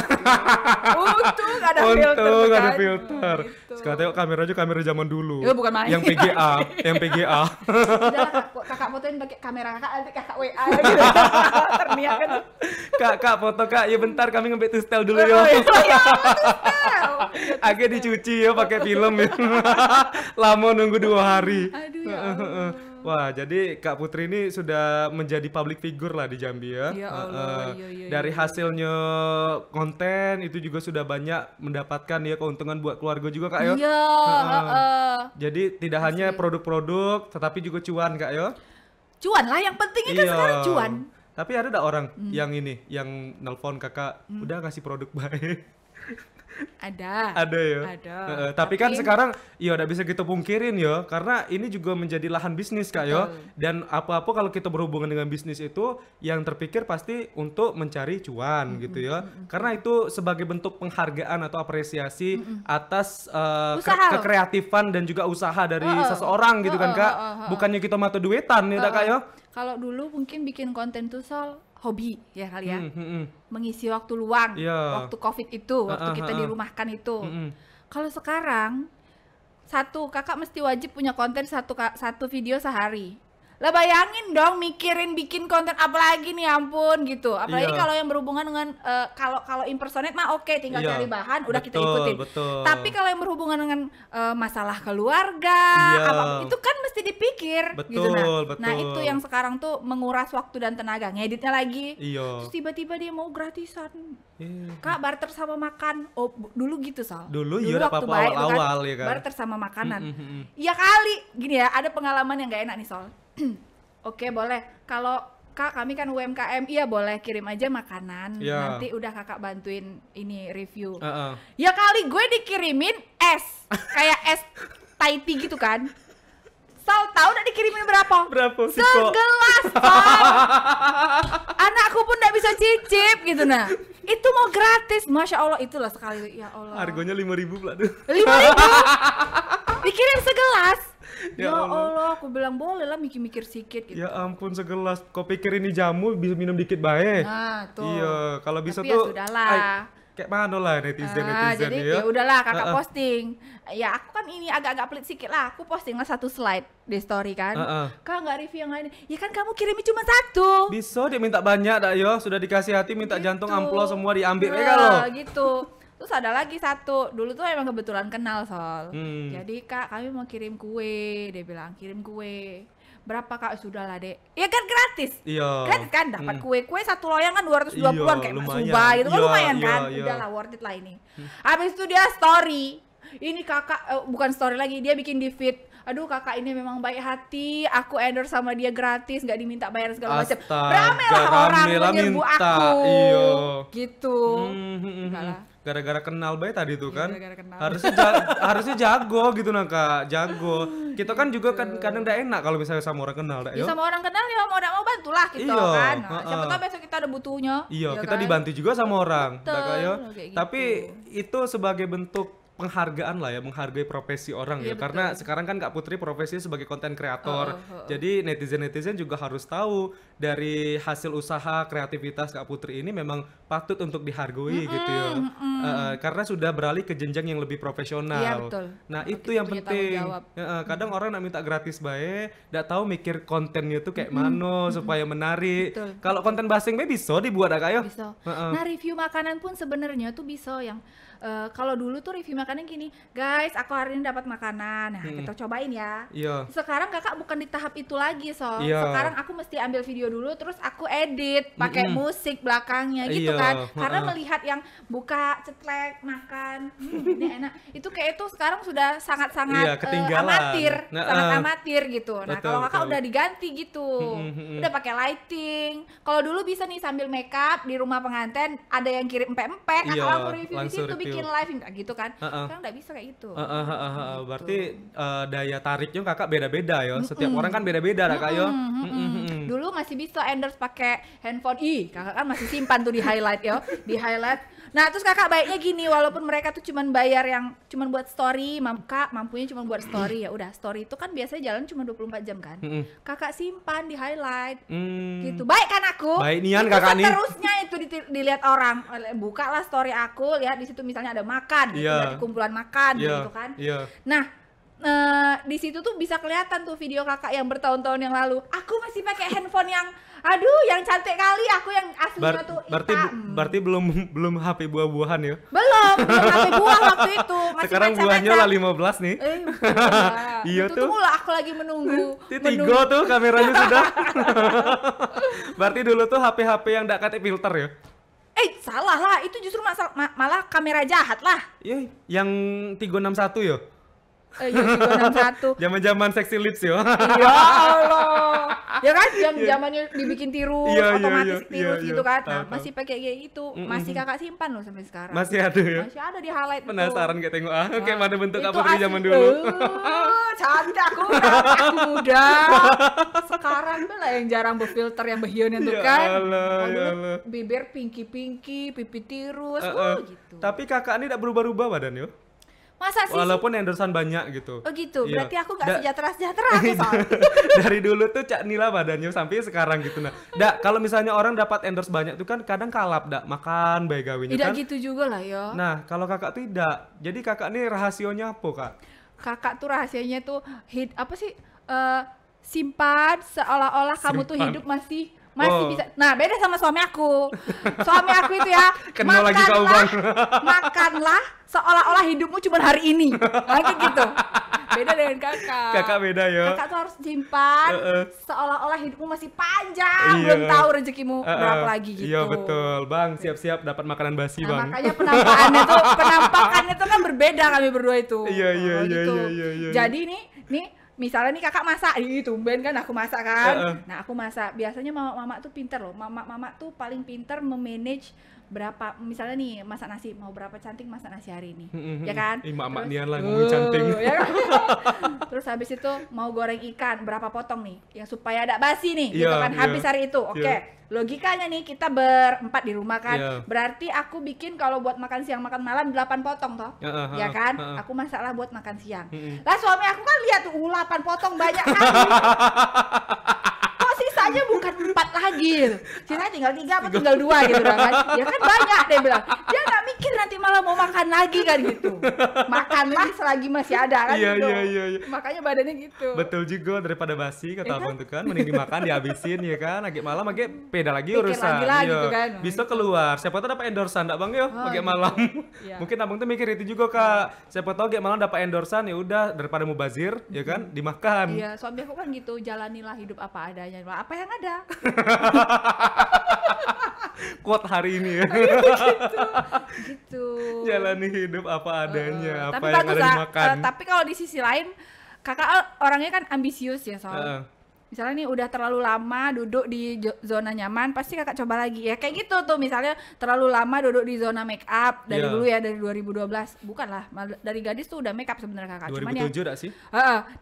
Untung ada filter. Untung ada kan. filter. Gitu. Sekarang tengok kameranya kamera zaman dulu. Ya, bukan main. Yang PGA, yang PGA. Udah kakak fotoin pakai kamera kakak, nanti kakak WA gitu. Terniat kan. Kak, foto kak. Ya bentar kami ngambil tustel dulu Oh, yo. iya, betul. Agak dicuci ya pakai film ya. Lama nunggu 2 hari. Aduh ya Allah. Wah, jadi Kak Putri ini sudah menjadi public figure lah di Jambi ya. Ya Allah, iya, Dari hasilnya konten itu juga sudah banyak mendapatkan ya keuntungan buat keluarga juga Kak ya. Iya, heeh. Jadi tidak hanya produk-produk tetapi juga cuan Kak ya. Cuan lah yang pentingnya kan sekarang cuan. Tapi ada tak orang yang ini, yang nelpon kakak, udah ngasih produk baik? Ada. Ada ya. Ada. Tapi kan sekarang ya udah bisa kita pungkirin ya, karena ini juga menjadi lahan bisnis Kak ya. Dan apa-apa kalau kita berhubungan dengan bisnis itu yang terpikir pasti untuk mencari cuan gitu ya. Karena itu sebagai bentuk penghargaan atau apresiasi atas Usaha. kekreatifan dan juga usaha dari seseorang gitu kan Kak. Bukannya kita mata duitan ya Kak ya. Kalau dulu mungkin bikin konten tuh Sol hobi ya kali ya. Mengisi waktu luang, Iya. waktu Covid itu, waktu kita dirumahkan itu. Kalau sekarang kakak mesti wajib punya konten satu video sehari. Lah bayangin dong mikirin bikin konten apalagi nih ampun gitu. Apalagi Iya. kalau yang berhubungan dengan kalau impersonate mah oke, tinggal Iya. cari bahan udah kita Betul, ikutin. betul. Tapi kalau yang berhubungan dengan masalah keluarga, Iya. itu kan mesti dipikir gitu Betul, nah. betul. Nah, itu yang sekarang tuh menguras waktu dan tenaga, ngeditnya lagi. Iya. Terus tiba-tiba dia mau gratisan. Iya. Kak, barter sama makan. Oh, dulu gitu Sal. Dulu iya waktu apa-apa baik tuh awal-awal ya kan. Barter sama makanan. Iya kali. Gini ya, ada pengalaman yang gak enak nih Sol. Oke, boleh. Kalau Kak, kami kan UMKM, iya boleh kirim aja makanan. Iya. Nanti udah Kakak bantuin ini review. Heeh. Ya kali gue dikirimin es. Kayak es Thai tea gitu kan. Sal, tahu udah dikirimin berapa? Berapa sih kok? Segelas, Sal. Anakku pun gak bisa cicip gitu nah. Itu mau gratis, Masya Allah, itulah sekali. Ya Allah. Harganya 5.000 pula tuh. 5.000 dikirim segelas. Ya Ya Allah, aku bilang boleh lah mikir-mikir sedikit gitu. Ya ampun segelas. Kau pikir ini jamu bisa minum dikit baik? Nah, tuh. Iya, kalau bisa Tapi ya tuh. sudahlah. Kayak mana lah netizen Jadi ya udahlah kakak posting. Ya aku kan ini agak-agak pelit sedikit lah. Aku posting lah satu slide di story kan. Kak nggak review yang lain. Ya kan kamu kirimnya cuma satu. Bisa dia minta banyak dak yo, sudah dikasih hati minta Gitu. jantung amplo semua diambil ya Nah, kalau. gitu. Terus ada lagi satu, dulu tuh emang kebetulan kenal Sol. Jadi Kak kami mau kirim kue, dia bilang kirim kue. Berapa Kak? Sudahlah Dek. Ya kan gratis. Iya. Gratis kan dapat kue satu loyang kan 220-an Iya, kayak Mas lumayan. Suba gitu kan Iya, lumayan iya, kan. iya. Udahlah worth it lah ini. Habis itu dia story. Ini kakak bukan story lagi, dia bikin di feed. Aduh kakak ini memang baik hati, aku endorse sama dia gratis, nggak diminta bayar segala macam. Astaga, Ramelah orang ramelah menyerbu minta, aku. iya. Gitu. Enggak lah. Gara-gara kenal baik tadi tuh Iya, kan. gara-gara kenal. Harusnya jago gitu nah Kak, jago. Kita kan juga kan kadang enggak enak kalau misalnya sama orang kenal dak Ya yo. sama orang kenal ya mau tidak mau bantulah gitu Iya, kan. Nah, siapa heeh. tahu besok kita ada butuhnya. Iya, ya kita kan? dibantu juga sama orang, Betul, dak, yo. kayak gitu. Tapi itu sebagai bentuk penghargaan lah ya, menghargai profesi orang Iya, ya. Karena sekarang kan Kak Putri profesinya sebagai konten kreator. Jadi netizen-netizen juga harus tahu dari hasil usaha kreativitas Kak Putri ini memang patut untuk dihargai gitu ya. Karena sudah beralih ke jenjang yang lebih profesional. Iya, betul. Nah, Kita itu yang punya penting. tanggung jawab. Kadang orang nak minta gratis bae, ndak tahu mikir kontennya tuh kayak mana supaya menarik. Betul. Kalau konten basing bae bisa dibuat dak yo. Bisa. Nah review makanan pun sebenarnya tuh bisa yang Kalau dulu tuh review makanan gini, guys, aku hari ini dapat makanan, nah kita cobain ya. Iya. Sekarang kakak bukan di tahap itu lagi, Iya. sekarang aku mesti ambil video dulu, terus aku edit, pakai musik belakangnya gitu Iya, kan. Karena melihat yang buka, cetlek, makan, ini enak, itu kayak itu sekarang sudah sangat-sangat Iya, ketinggalan. amatir, Nah, sangat amatir gitu. Nah betul, kalau kakak betul. udah diganti gitu, udah pakai lighting. Kalau dulu bisa nih sambil make up di rumah pengantin, ada yang kirim empek-empek, Iya, kakak langsung review di langsung situ, review. bikin live gitu kan. Sekarang nggak bisa kayak gitu. Berarti daya tariknya kakak beda-beda ya. Setiap orang kan beda-beda lah kak yo. Dulu masih bisa endorse pakai handphone, kakak kan masih simpan tuh di highlight yo, di highlight. Nah terus kakak baiknya gini, walaupun mereka tuh cuman bayar yang cuman buat story, kak mampunya cuma buat story, ya udah story itu kan biasanya jalan cuma 24 jam kan. Kakak simpan di highlight gitu. Baik kan aku? Baik nian Itu kakak nih. seterusnya itu dilihat orang. Bukalah story aku, lihat di situ misalnya ada makan, gitu, Iya. berarti kumpulan makan gitu kan. Iya. Nah, di situ tuh bisa kelihatan tuh video kakak yang bertahun-tahun yang lalu. Aku masih pakai handphone yang, aduh, yang cantik kali. Aku yang aslinya tuh hitam. Berarti belum HP buah-buahan ya. Belum HP buah waktu itu. Masih Sekarang buahnya lah 15 nih. Iya itu tuh. mula aku lagi menunggu. Tiga tuh kameranya sudah. Berarti dulu tuh HP-HP yang nggak kate filter ya. Salah lah. Itu justru malah kamera jahat lah. Iya, yang 361 ya. Iya, 361. Zaman-zaman sexy lips ya. Ya Allah. Ya kan yang zamannya dibikin tirus, Iya, otomatis iya, tirus iya, gitu kan. tahu, Nah, tahu. masih pakai kayak gitu. Masih kakak simpan loh sampai sekarang. Masih ada ya. Masih ada di highlight itu. Penasaran kayak tengok kayak mana bentuk Itu apa dari asli. zaman dulu. Cantik aku muda. Sekarang lah yang jarang berfilter yang behionan tuh Ya kan. Allah, Kalau ya dulu Allah. bibir pinky, pipi tirus, gitu. Tapi kakak ini tidak berubah-ubah badan yo. Masa sih? Walaupun endorsan banyak gitu. Oh gitu, Iya. berarti aku gak sejahtera-sejahtera aku soalnya. Dari dulu tuh Cak Nila badannya sampai sekarang gitu nah. Kalau misalnya orang dapat endorse banyak tuh kan kadang kalap makan baik gawinya Tidak kan. gitu juga lah ya. Nah, kalau kakak tidak. Jadi kakak ini rahasionya apa, Kak? Kakak tuh rahasianya tuh simpan seolah-olah kamu tuh hidup masih bisa. Nah, beda sama suami aku. Suami aku itu ya, Kenal lagi kau, Bang. makanlah seolah-olah hidupmu cuma hari ini. Lagi gitu. Beda dengan kakak. Kakak beda ya. Kakak tuh harus simpan seolah-olah hidupmu masih panjang, belum tahu rezekimu berapa lagi gitu. Iya betul, Bang. Siap-siap dapat makanan basi, Nah, Bang. makanya penampakannya tuh kan berbeda kami berdua itu. Iya, Gitu. iya. Jadi nih misalnya nih kakak masak, tumben kan aku masak kan. Nah aku masak, biasanya mama tuh pinter loh. Mama tuh paling pinter memanage berapa, misalnya nih masak nasi, mau berapa cantik masak nasi hari ini, ya kan? Mak nian lah ngomong cantik. Ya kan? Terus habis itu mau goreng ikan, berapa potong nih, yang supaya ada basi nih, gitu Iya, kan? Habis hari itu, oke. Logikanya nih kita berempat di rumah kan, berarti aku bikin kalau buat makan siang makan malam 8 potong toh, ya kan? Aku masaklah buat makan siang. Lah suami aku kan lihat tuh 8 potong banyak kali. Kok sisanya bukan 4 lagi? Sisanya tinggal 3 apa tinggal 2 gitu kan? Ya kan banyak dia bilang. Dia nggak mikir nanti malah mau makan lagi kan gitu. Makanlah selagi masih ada kan gitu. Iya. Makanya badannya gitu. Betul juga, daripada basi kata abang tuh kan, mending dimakan dihabisin ya kan, agak malam agak beda lagi Pikir urusan. lagi Iya. gitu kan. Bisa keluar, siapa tahu dapat endorsan enggak Bang yo, agak malam. Iya. Mungkin abang tuh mikir itu juga Kak. Siapa tahu agak malam dapat endorsan, ya udah daripada mubazir ya kan, dimakan. Iya, suami aku kan gitu, jalanilah hidup apa adanya. Apa yang ada? Quote hari ini ya. Gitu. Jalani hidup apa adanya, apa Tapi yang bagus ada lah. dimakan. Tapi kalau di sisi lain, kakak orangnya kan ambisius ya soalnya. Misalnya nih udah terlalu lama duduk di zona nyaman, pasti kakak coba lagi ya. Kayak gitu tuh, misalnya terlalu lama duduk di zona make up dari dulu ya, dari 2012. Bukan lah, dari gadis tuh udah make up sebenarnya kakak. 2007 enggak sih?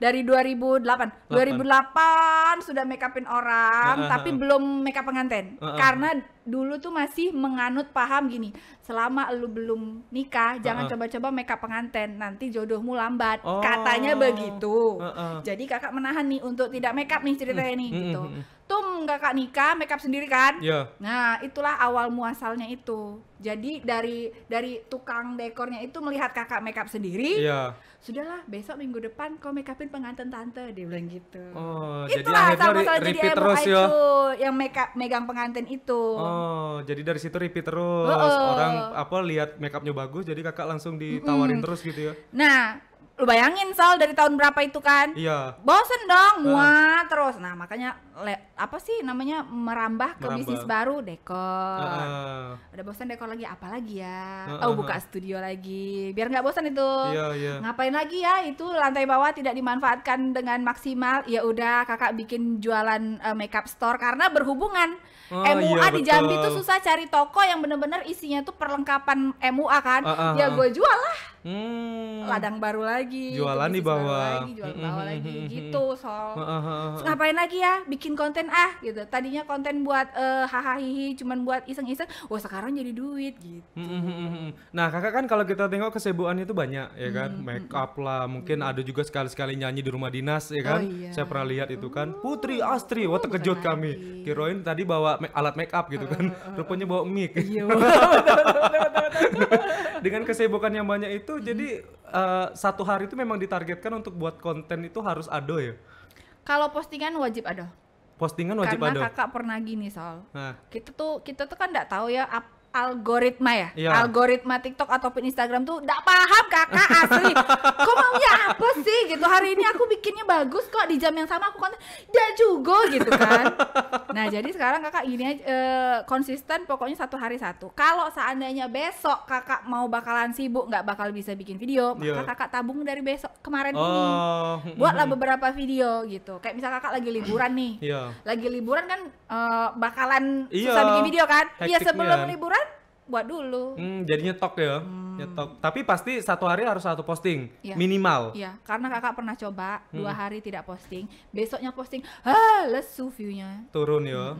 Dari 2008. 2008 sudah make upin orang, tapi belum make up pengantin. Karena dulu tuh masih menganut paham gini, selama lu belum nikah jangan coba-coba make up pengantin, nanti jodohmu lambat. Katanya begitu. Jadi kakak menahan nih untuk tidak make up nih ceritanya nih gitu. Kakak nikah make up sendiri kan? Iya. Nah, itulah awal muasalnya itu. Jadi dari tukang dekornya itu melihat kakak make up sendiri. Iya. sudahlah besok minggu depan kau make upin pengantin tante, dia bilang gitu. Oh, jadi Itulah akhirnya sama-sama jadi repeat MUA terus ya. itu yang megang pengantin itu. Oh, jadi dari situ repeat terus. Orang lihat make upnya bagus, jadi kakak langsung ditawarin terus gitu ya. Nah, lu bayangin Sal dari tahun berapa itu kan? Iya. Bosen dong, muat terus. Nah, makanya merambah ke bisnis baru, dekor. Udah bosan dekor lagi, apa lagi ya? Buka studio lagi. Biar nggak bosan itu. Iya. Ngapain lagi ya? Itu lantai bawah tidak dimanfaatkan dengan maksimal. Ya udah, kakak bikin jualan makeup store karena berhubungan. MUA di Jambi tuh susah cari toko yang bener-bener isinya tuh perlengkapan MUA kan. Ya gue jual lah. Ladang baru lagi, jualan di bawah, jualan bawah lagi gitu. Terus ngapain lagi ya? Bikin konten gitu. Tadinya konten buat hahaha cuman buat iseng-iseng. Wah, sekarang jadi duit gitu. Nah, kakak kan kalau kita tengok kesibukannya itu banyak ya kan, make up lah, mungkin ada juga sekali-sekali nyanyi di rumah dinas ya kan. Iya. Saya pernah lihat itu kan, Putri Astri, wah terkejut kami. Kirain tadi bawa alat make up gitu kan, rupanya bawa mic. Iya. Dengan kesibukan yang banyak itu, jadi satu hari itu memang ditargetkan untuk buat konten itu harus ada ya. Kalau postingan wajib ada. Postingan wajib karena ada. Karena kakak pernah gini Sol. Nah. Kita tuh kan nggak tahu ya algoritma ya. Iya. Algoritma TikTok ataupun Instagram tuh nggak paham kakak asli. Kok maunya apa sih gitu? Hari ini aku bikinnya bagus kok, di jam yang sama aku konten nggak juga gitu kan. Nah, jadi sekarang kakak gini aja, konsisten pokoknya satu hari satu. Kalau seandainya besok kakak mau bakalan sibuk nggak bakal bisa bikin video, maka kakak tabung dari besok kemarin ini. Buatlah beberapa video gitu. Kayak misal kakak lagi liburan nih. Lagi liburan kan bakalan susah bikin video kan? Iya, sebelum liburan buat dulu. Jadi nyetok ya, nyetok. Tapi pasti satu hari harus satu posting, minimal. Iya, karena kakak pernah coba 2 hari tidak posting, besoknya posting, lesu view-nya. Turun ya.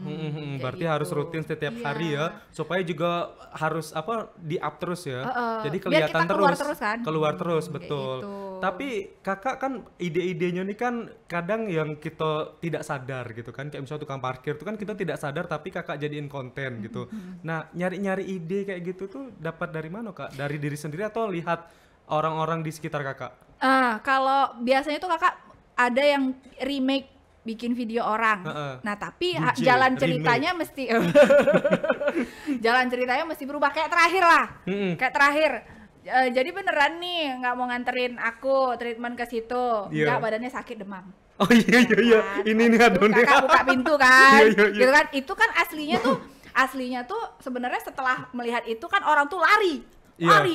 Berarti gitu. harus rutin setiap hari ya, supaya juga harus di up terus ya. Jadi biar kelihatan kita keluar terus kan? Keluar terus, betul. Gitu. Tapi kakak kan ide-idenya ini kan kadang yang kita tidak sadar gitu kan, kayak misalnya tukang parkir itu kan kita tidak sadar tapi kakak jadiin konten gitu. Nah, nyari-nyari ide kayak gitu tuh dapat dari mana kak? Dari diri sendiri atau lihat orang-orang di sekitar kakak? Kalau biasanya tuh kakak ada yang remake bikin video orang. Nah, tapi jalan ceritanya mesti jalan ceritanya mesti berubah kayak terakhir lah. Kayak terakhir. Jadi beneran nih nggak mau nganterin aku treatment ke situ. Nggak, badannya sakit, demam. Oh iya. Kan? Ini nih adonnya. Kakak buka pintu kan. Iya. Gitu kan. Itu kan aslinya tuh sebenarnya setelah melihat itu kan orang tuh lari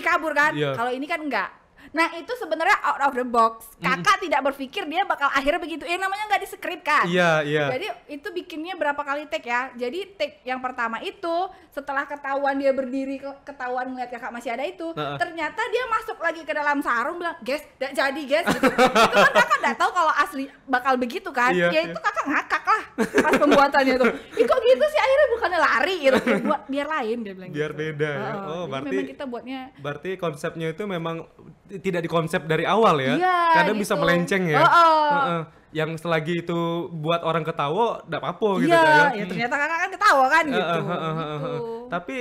kabur kan. Kalau ini kan enggak. Nah, itu sebenarnya out of the box. Kakak tidak berpikir dia bakal akhirnya begitu. Namanya nggak di-script kan. Iya. Jadi itu bikinnya berapa kali take ya. Jadi take yang pertama itu setelah ketahuan dia berdiri, ketahuan ngeliat kakak masih ada itu, ternyata dia masuk lagi ke dalam sarung bilang, "Guys, nggak jadi guys." Gitu. Itu kan kakak nggak tahu kalau asli bakal begitu kan. Itu kakak ngakak lah pas pembuatannya tuh. Kok gitu sih, akhirnya bukannya lari gitu. Buat biar lain dia bilang. Biar gitu. beda ya. Berarti memang kita buatnya. Berarti konsepnya itu memang tidak dikonsep dari awal ya. Kadang gitu. bisa melenceng ya. Yang selagi itu buat orang ketawa enggak apa-apa gitu ya. Ya ternyata kakak kan ketawa kan gitu. Tapi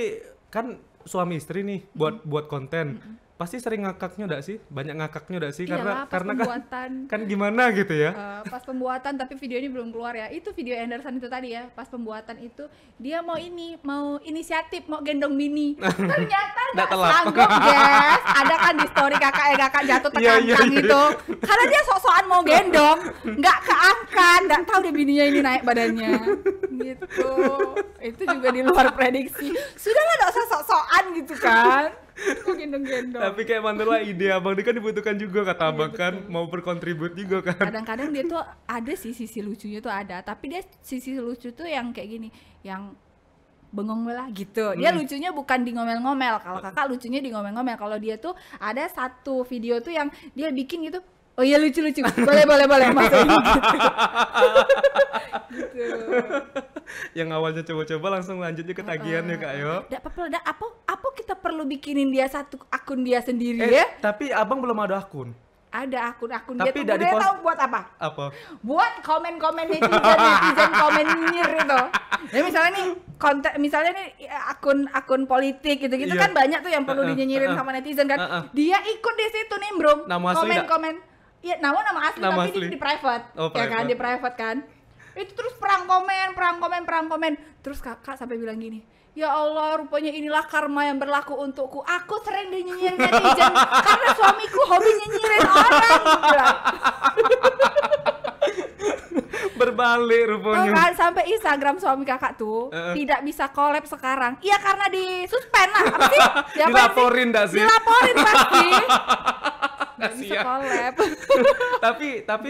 kan suami istri nih buat konten. Pasti sering ngakaknya enggak sih? Banyak ngakaknya enggak sih? Iyalah, karena kan gimana gitu ya. Pas pembuatan, tapi videonya belum keluar ya. Itu video Anderson itu tadi ya. Pas pembuatan itu dia mau inisiatif, mau gendong Mini. Ternyata nggak sanggup, guys. Ada kan di story kakak jatuh terkangkang gitu. Karena dia sok-sokan mau gendong, nggak keangkat, nggak tahu deh bininya ini naik badannya. Gitu. Itu juga di luar prediksi. Sudahlah, nggak usah sok-sokan gitu kan. Gendong-gendong. Tapi kayak mantulah ide abang ini kan dibutuhkan juga kata abang kan, mau berkontribut juga kan. Kadang-kadang dia tuh ada sisi lucunya tuh ada, tapi dia sisi lucu tuh yang kayak gini, yang bengong lah gitu. Dia lucunya bukan di ngomel-ngomel. Kalau kakak lucunya di ngomel-ngomel. Kalau dia tuh ada satu video tuh yang dia bikin gitu. Oh iya, lucu-lucu. Boleh masukin gitu. Gitu. Yang awalnya coba-coba langsung lanjutnya ke tagihan ya kak yo. Nggak apa-apa, kita perlu bikinin dia satu akun dia sendiri ya. Tapi abang belum ada akun. Ada akun-akun dia Tapi tuh tidak dia di-post- tahu buat apa? Apa? Buat komen-komen netizen komen nyinyir itu. Ya misalnya nih misalnya nih akun politik gitu-gitu Iya. kan banyak tuh yang perlu dinyinyirin sama netizen kan. Dia ikut di situ nimbrung. Nama asli nggak? Komen-komen. Iya, nama asli Nama tapi asli. di private. Oh, Ya kan, private. di private kan. Itu terus perang komen. Terus kakak sampai bilang gini, ya Allah, rupanya inilah karma yang berlaku untukku. Aku sering dinyinyirin netizen karena suamiku hobi nyinyirin orang. Bilang. Berbalik Tuh rupanya. kan, sampai Instagram suami kakak tuh tidak bisa collab sekarang. Iya karena di suspend lah. Apa sih? Diapain Dilaporin dah sih. Dilaporin pasti. Nggak bisa Kasian. collab. tapi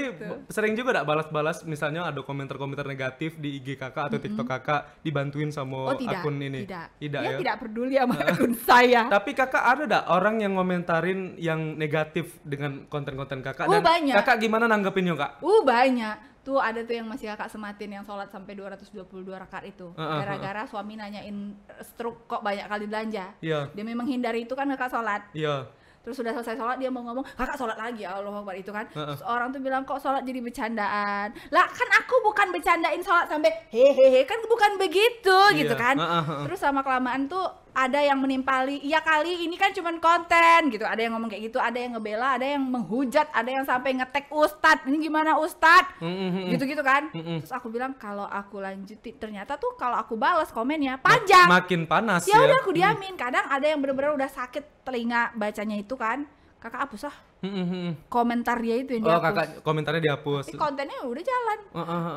sering juga gak balas-balas misalnya ada komentar-komentar negatif di IG kakak atau TikTok kakak dibantuin sama Oh tidak, akun ini. tidak. Tidak Dia ya. tidak peduli sama akun saya. Tapi kakak ada gak orang yang ngomentarin yang negatif dengan konten-konten kakak Oh, dan banyak. kakak gimana nanggepinnya kak? Banyak. Tuh ada tuh yang masih kakak sematin yang sholat sampai 222 rakaat itu. Gara-gara suami nanyain stroke kok banyak kali belanja. Iya. Dia memang hindari itu kan kakak sholat. Iya. Terus sudah selesai sholat dia mau ngomong, kakak sholat lagi ya Allah Akbar itu kan. Terus orang tuh bilang kok sholat jadi bercandaan. Lah kan aku bukan bercandain sholat sampai hehehe, kan bukan begitu Iya. gitu kan. Terus sama kelamaan tuh ada yang menimpali, iya kali ini kan cuman konten gitu. Ada yang ngomong kayak gitu, ada yang ngebela, ada yang menghujat, ada yang sampai ngetek ustadz. Ini gimana ustadz? Gitu-gitu kan. Terus aku bilang kalau aku lanjutin, ternyata tuh kalau aku balas komennya panjang. Makin panas Ya ya. udah aku diamin. Kadang ada yang bener-bener udah sakit telinga bacanya itu kan. Kakak hapus lah komentar dia itu yang Oh dihapus. kakak komentarnya dihapus. Tapi kontennya udah jalan.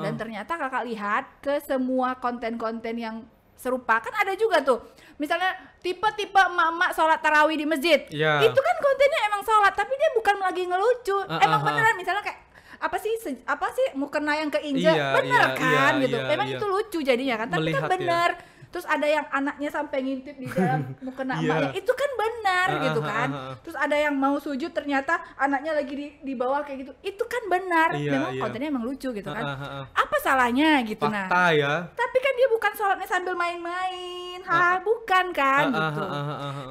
Dan ternyata kakak lihat ke semua konten-konten yang serupa kan ada juga tuh. Misalnya tipe-tipe emak-emak sholat tarawih di masjid. Iya. Itu kan kontennya emang sholat tapi dia bukan lagi ngelucu. Emang beneran misalnya kayak apa sih mukena yang keinjak Iya, bener iya, kan iya, gitu. iya, Memang iya. itu lucu jadinya kan. Tapi Melihat kan ya. bener. Terus ada yang anaknya sampai ngintip di dalam mukena Iya. emaknya. Itu kan benar gitu kan. Terus ada yang mau sujud ternyata anaknya lagi di bawah kayak gitu. Itu kan benar. Iya, Memang iya. kontennya emang lucu gitu kan. Apa salahnya gitu nah. Fakta ya. Tapi kan dia bukan sholatnya sambil main-main. Bukan kan gitu.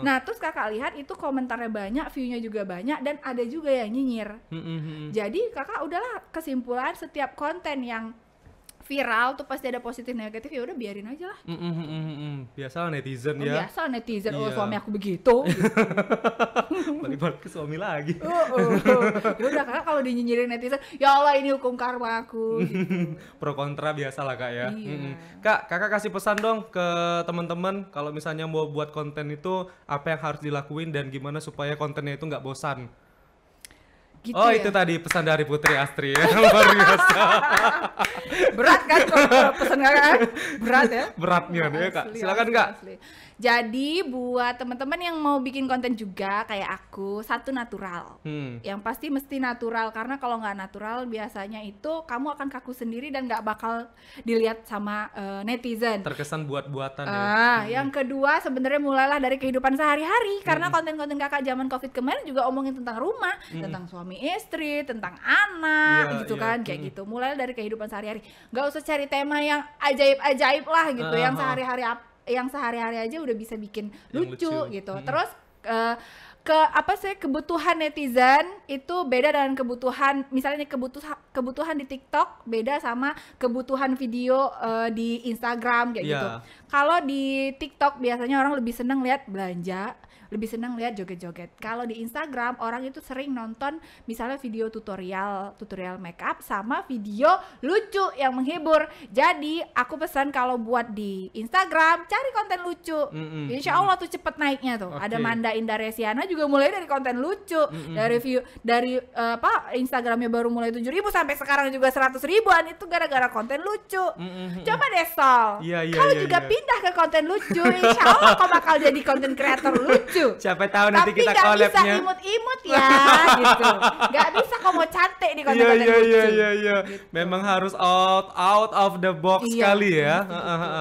Nah, terus kakak lihat itu komentarnya banyak, view-nya juga banyak dan ada juga yang nyinyir. Jadi kakak udahlah kesimpulan setiap konten yang viral tuh pasti ada positif negatif, ya udah biarin aja lah. Biasa netizen Oh, ya. biasa netizen, oh Iya. suami aku begitu. Balik ke suami lagi. Ya udah kakak kalau dinyinyirin netizen, ya Allah ini hukum karma aku. Pro kontra biasa lah kak ya. Iya. Kak, kakak kasih pesan dong ke teman-teman kalau misalnya mau buat konten itu apa yang harus dilakuin dan gimana supaya kontennya itu nggak bosan. Gitu Oh ya. itu tadi pesan dari Putri Astri ya. Luar biasa. Berat kan kalau pesan kakak? Berat ya? Beratnya ya kak. Asli, Silakan asli, kak. asli. Jadi buat teman-teman yang mau bikin konten juga kayak aku, satu natural. Yang pasti mesti natural karena kalau nggak natural biasanya itu kamu akan kaku sendiri dan nggak bakal dilihat sama netizen. Terkesan buat-buatan ya. Yang kedua sebenarnya mulailah dari kehidupan sehari-hari karena konten-konten kakak zaman Covid kemarin juga omongin tentang rumah, tentang suami istri, tentang anak, Iya, gitu iya. kan, kayak gitu. Mulai dari kehidupan sehari-hari. Nggak usah cari tema yang ajaib-ajaib lah gitu, yang sehari-hari aja udah bisa bikin Yang lucu lucu. gitu. Terus kebutuhan netizen itu beda dengan kebutuhan misalnya kebutuhan di TikTok beda sama kebutuhan video di Instagram kayak Iya. gitu. Kalau di TikTok biasanya orang lebih seneng lihat belanja, lebih senang lihat joget-joget. Kalau di Instagram orang itu sering nonton misalnya video tutorial makeup sama video lucu yang menghibur. Jadi aku pesan kalau buat di Instagram cari konten lucu. Insya Allah tuh cepet naiknya tuh. Oke. Ada Manda Indaresiana juga mulai dari konten lucu. Dari view dari Instagramnya baru mulai 7.000 sampai sekarang juga 100.000-an itu gara-gara konten lucu. Coba deh Sol. Iya, iya, Kau iya, juga iya. pindah ke konten lucu. Insya Allah kau bakal jadi konten kreator lucu. Siapa tahu nanti Tapi kita nggak bisa collabnya. imut-imut ya gitu. Nggak bisa kau mau cantik di Iya konten-konten iya lucu. iya iya iya. Gitu. Memang harus out of the box Iya, sekali ya.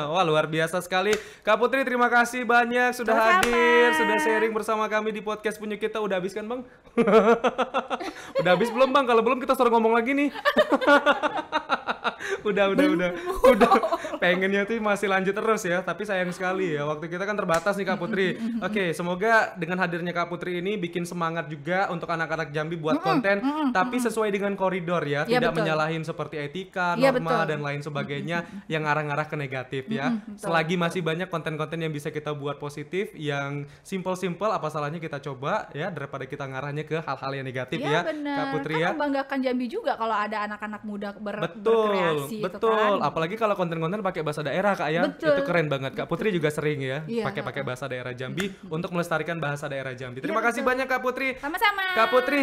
Wah luar biasa sekali. Kak Putri terima kasih banyak sudah Sama-sama. hadir, sudah sharing bersama kami di podcast punya kita. Udah habis kan Bang? Udah habis belum Bang? Kalau belum kita suruh ngomong lagi nih. udah. Pengennya tuh masih lanjut terus ya, tapi sayang sekali ya waktu kita kan terbatas nih Kak Putri. Oke, semoga dengan hadirnya Kak Putri ini bikin semangat juga untuk anak-anak Jambi buat konten, tapi sesuai dengan koridor ya, Iya, tidak betul. menyalahin seperti etika, Iya, norma betul. dan lain sebagainya yang arah-arah ke negatif ya. Selagi masih banyak konten-konten yang bisa kita buat positif, yang simple-simple, apa salahnya kita coba ya daripada kita ngarahnya ke hal-hal yang negatif ya, bener. Kak Putri Kan ya. membanggakan Jambi juga kalau ada anak-anak muda Betul, berkreasi itu betul. kan. Apalagi kalau konten-konten pakai bahasa daerah Kak ya, Betul. itu keren banget. Kak Putri juga sering ya Iya, pakai bahasa daerah Jambi untuk melestarikan bahasa daerah Jambi. Terima Iya, kasih betul. banyak Kak Putri. Sama-sama. Kak Putri,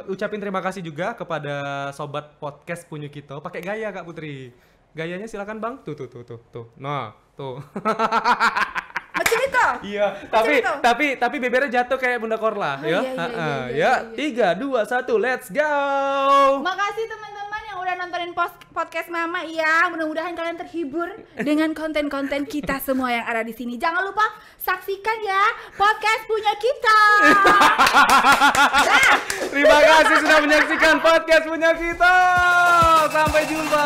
ucapin terima kasih juga kepada sobat podcast Punyu Kito. Pakai gaya Kak Putri. Gayanya silakan Bang. Tuh. Nah, tuh. Macam itu. Iya, itu. tapi bebernya jatuh kayak Bunda Korla Oh, ya. iya. 3 2 1 let's go. Makasih teman-teman yang udah nontonin podcast Mama ya. Mudah-mudahan kalian terhibur dengan konten-konten kita semua yang ada di sini. Jangan lupa saksikan ya podcast punya kita. Terima kasih sudah menyaksikan podcast Punya Kita. Sampai jumpa.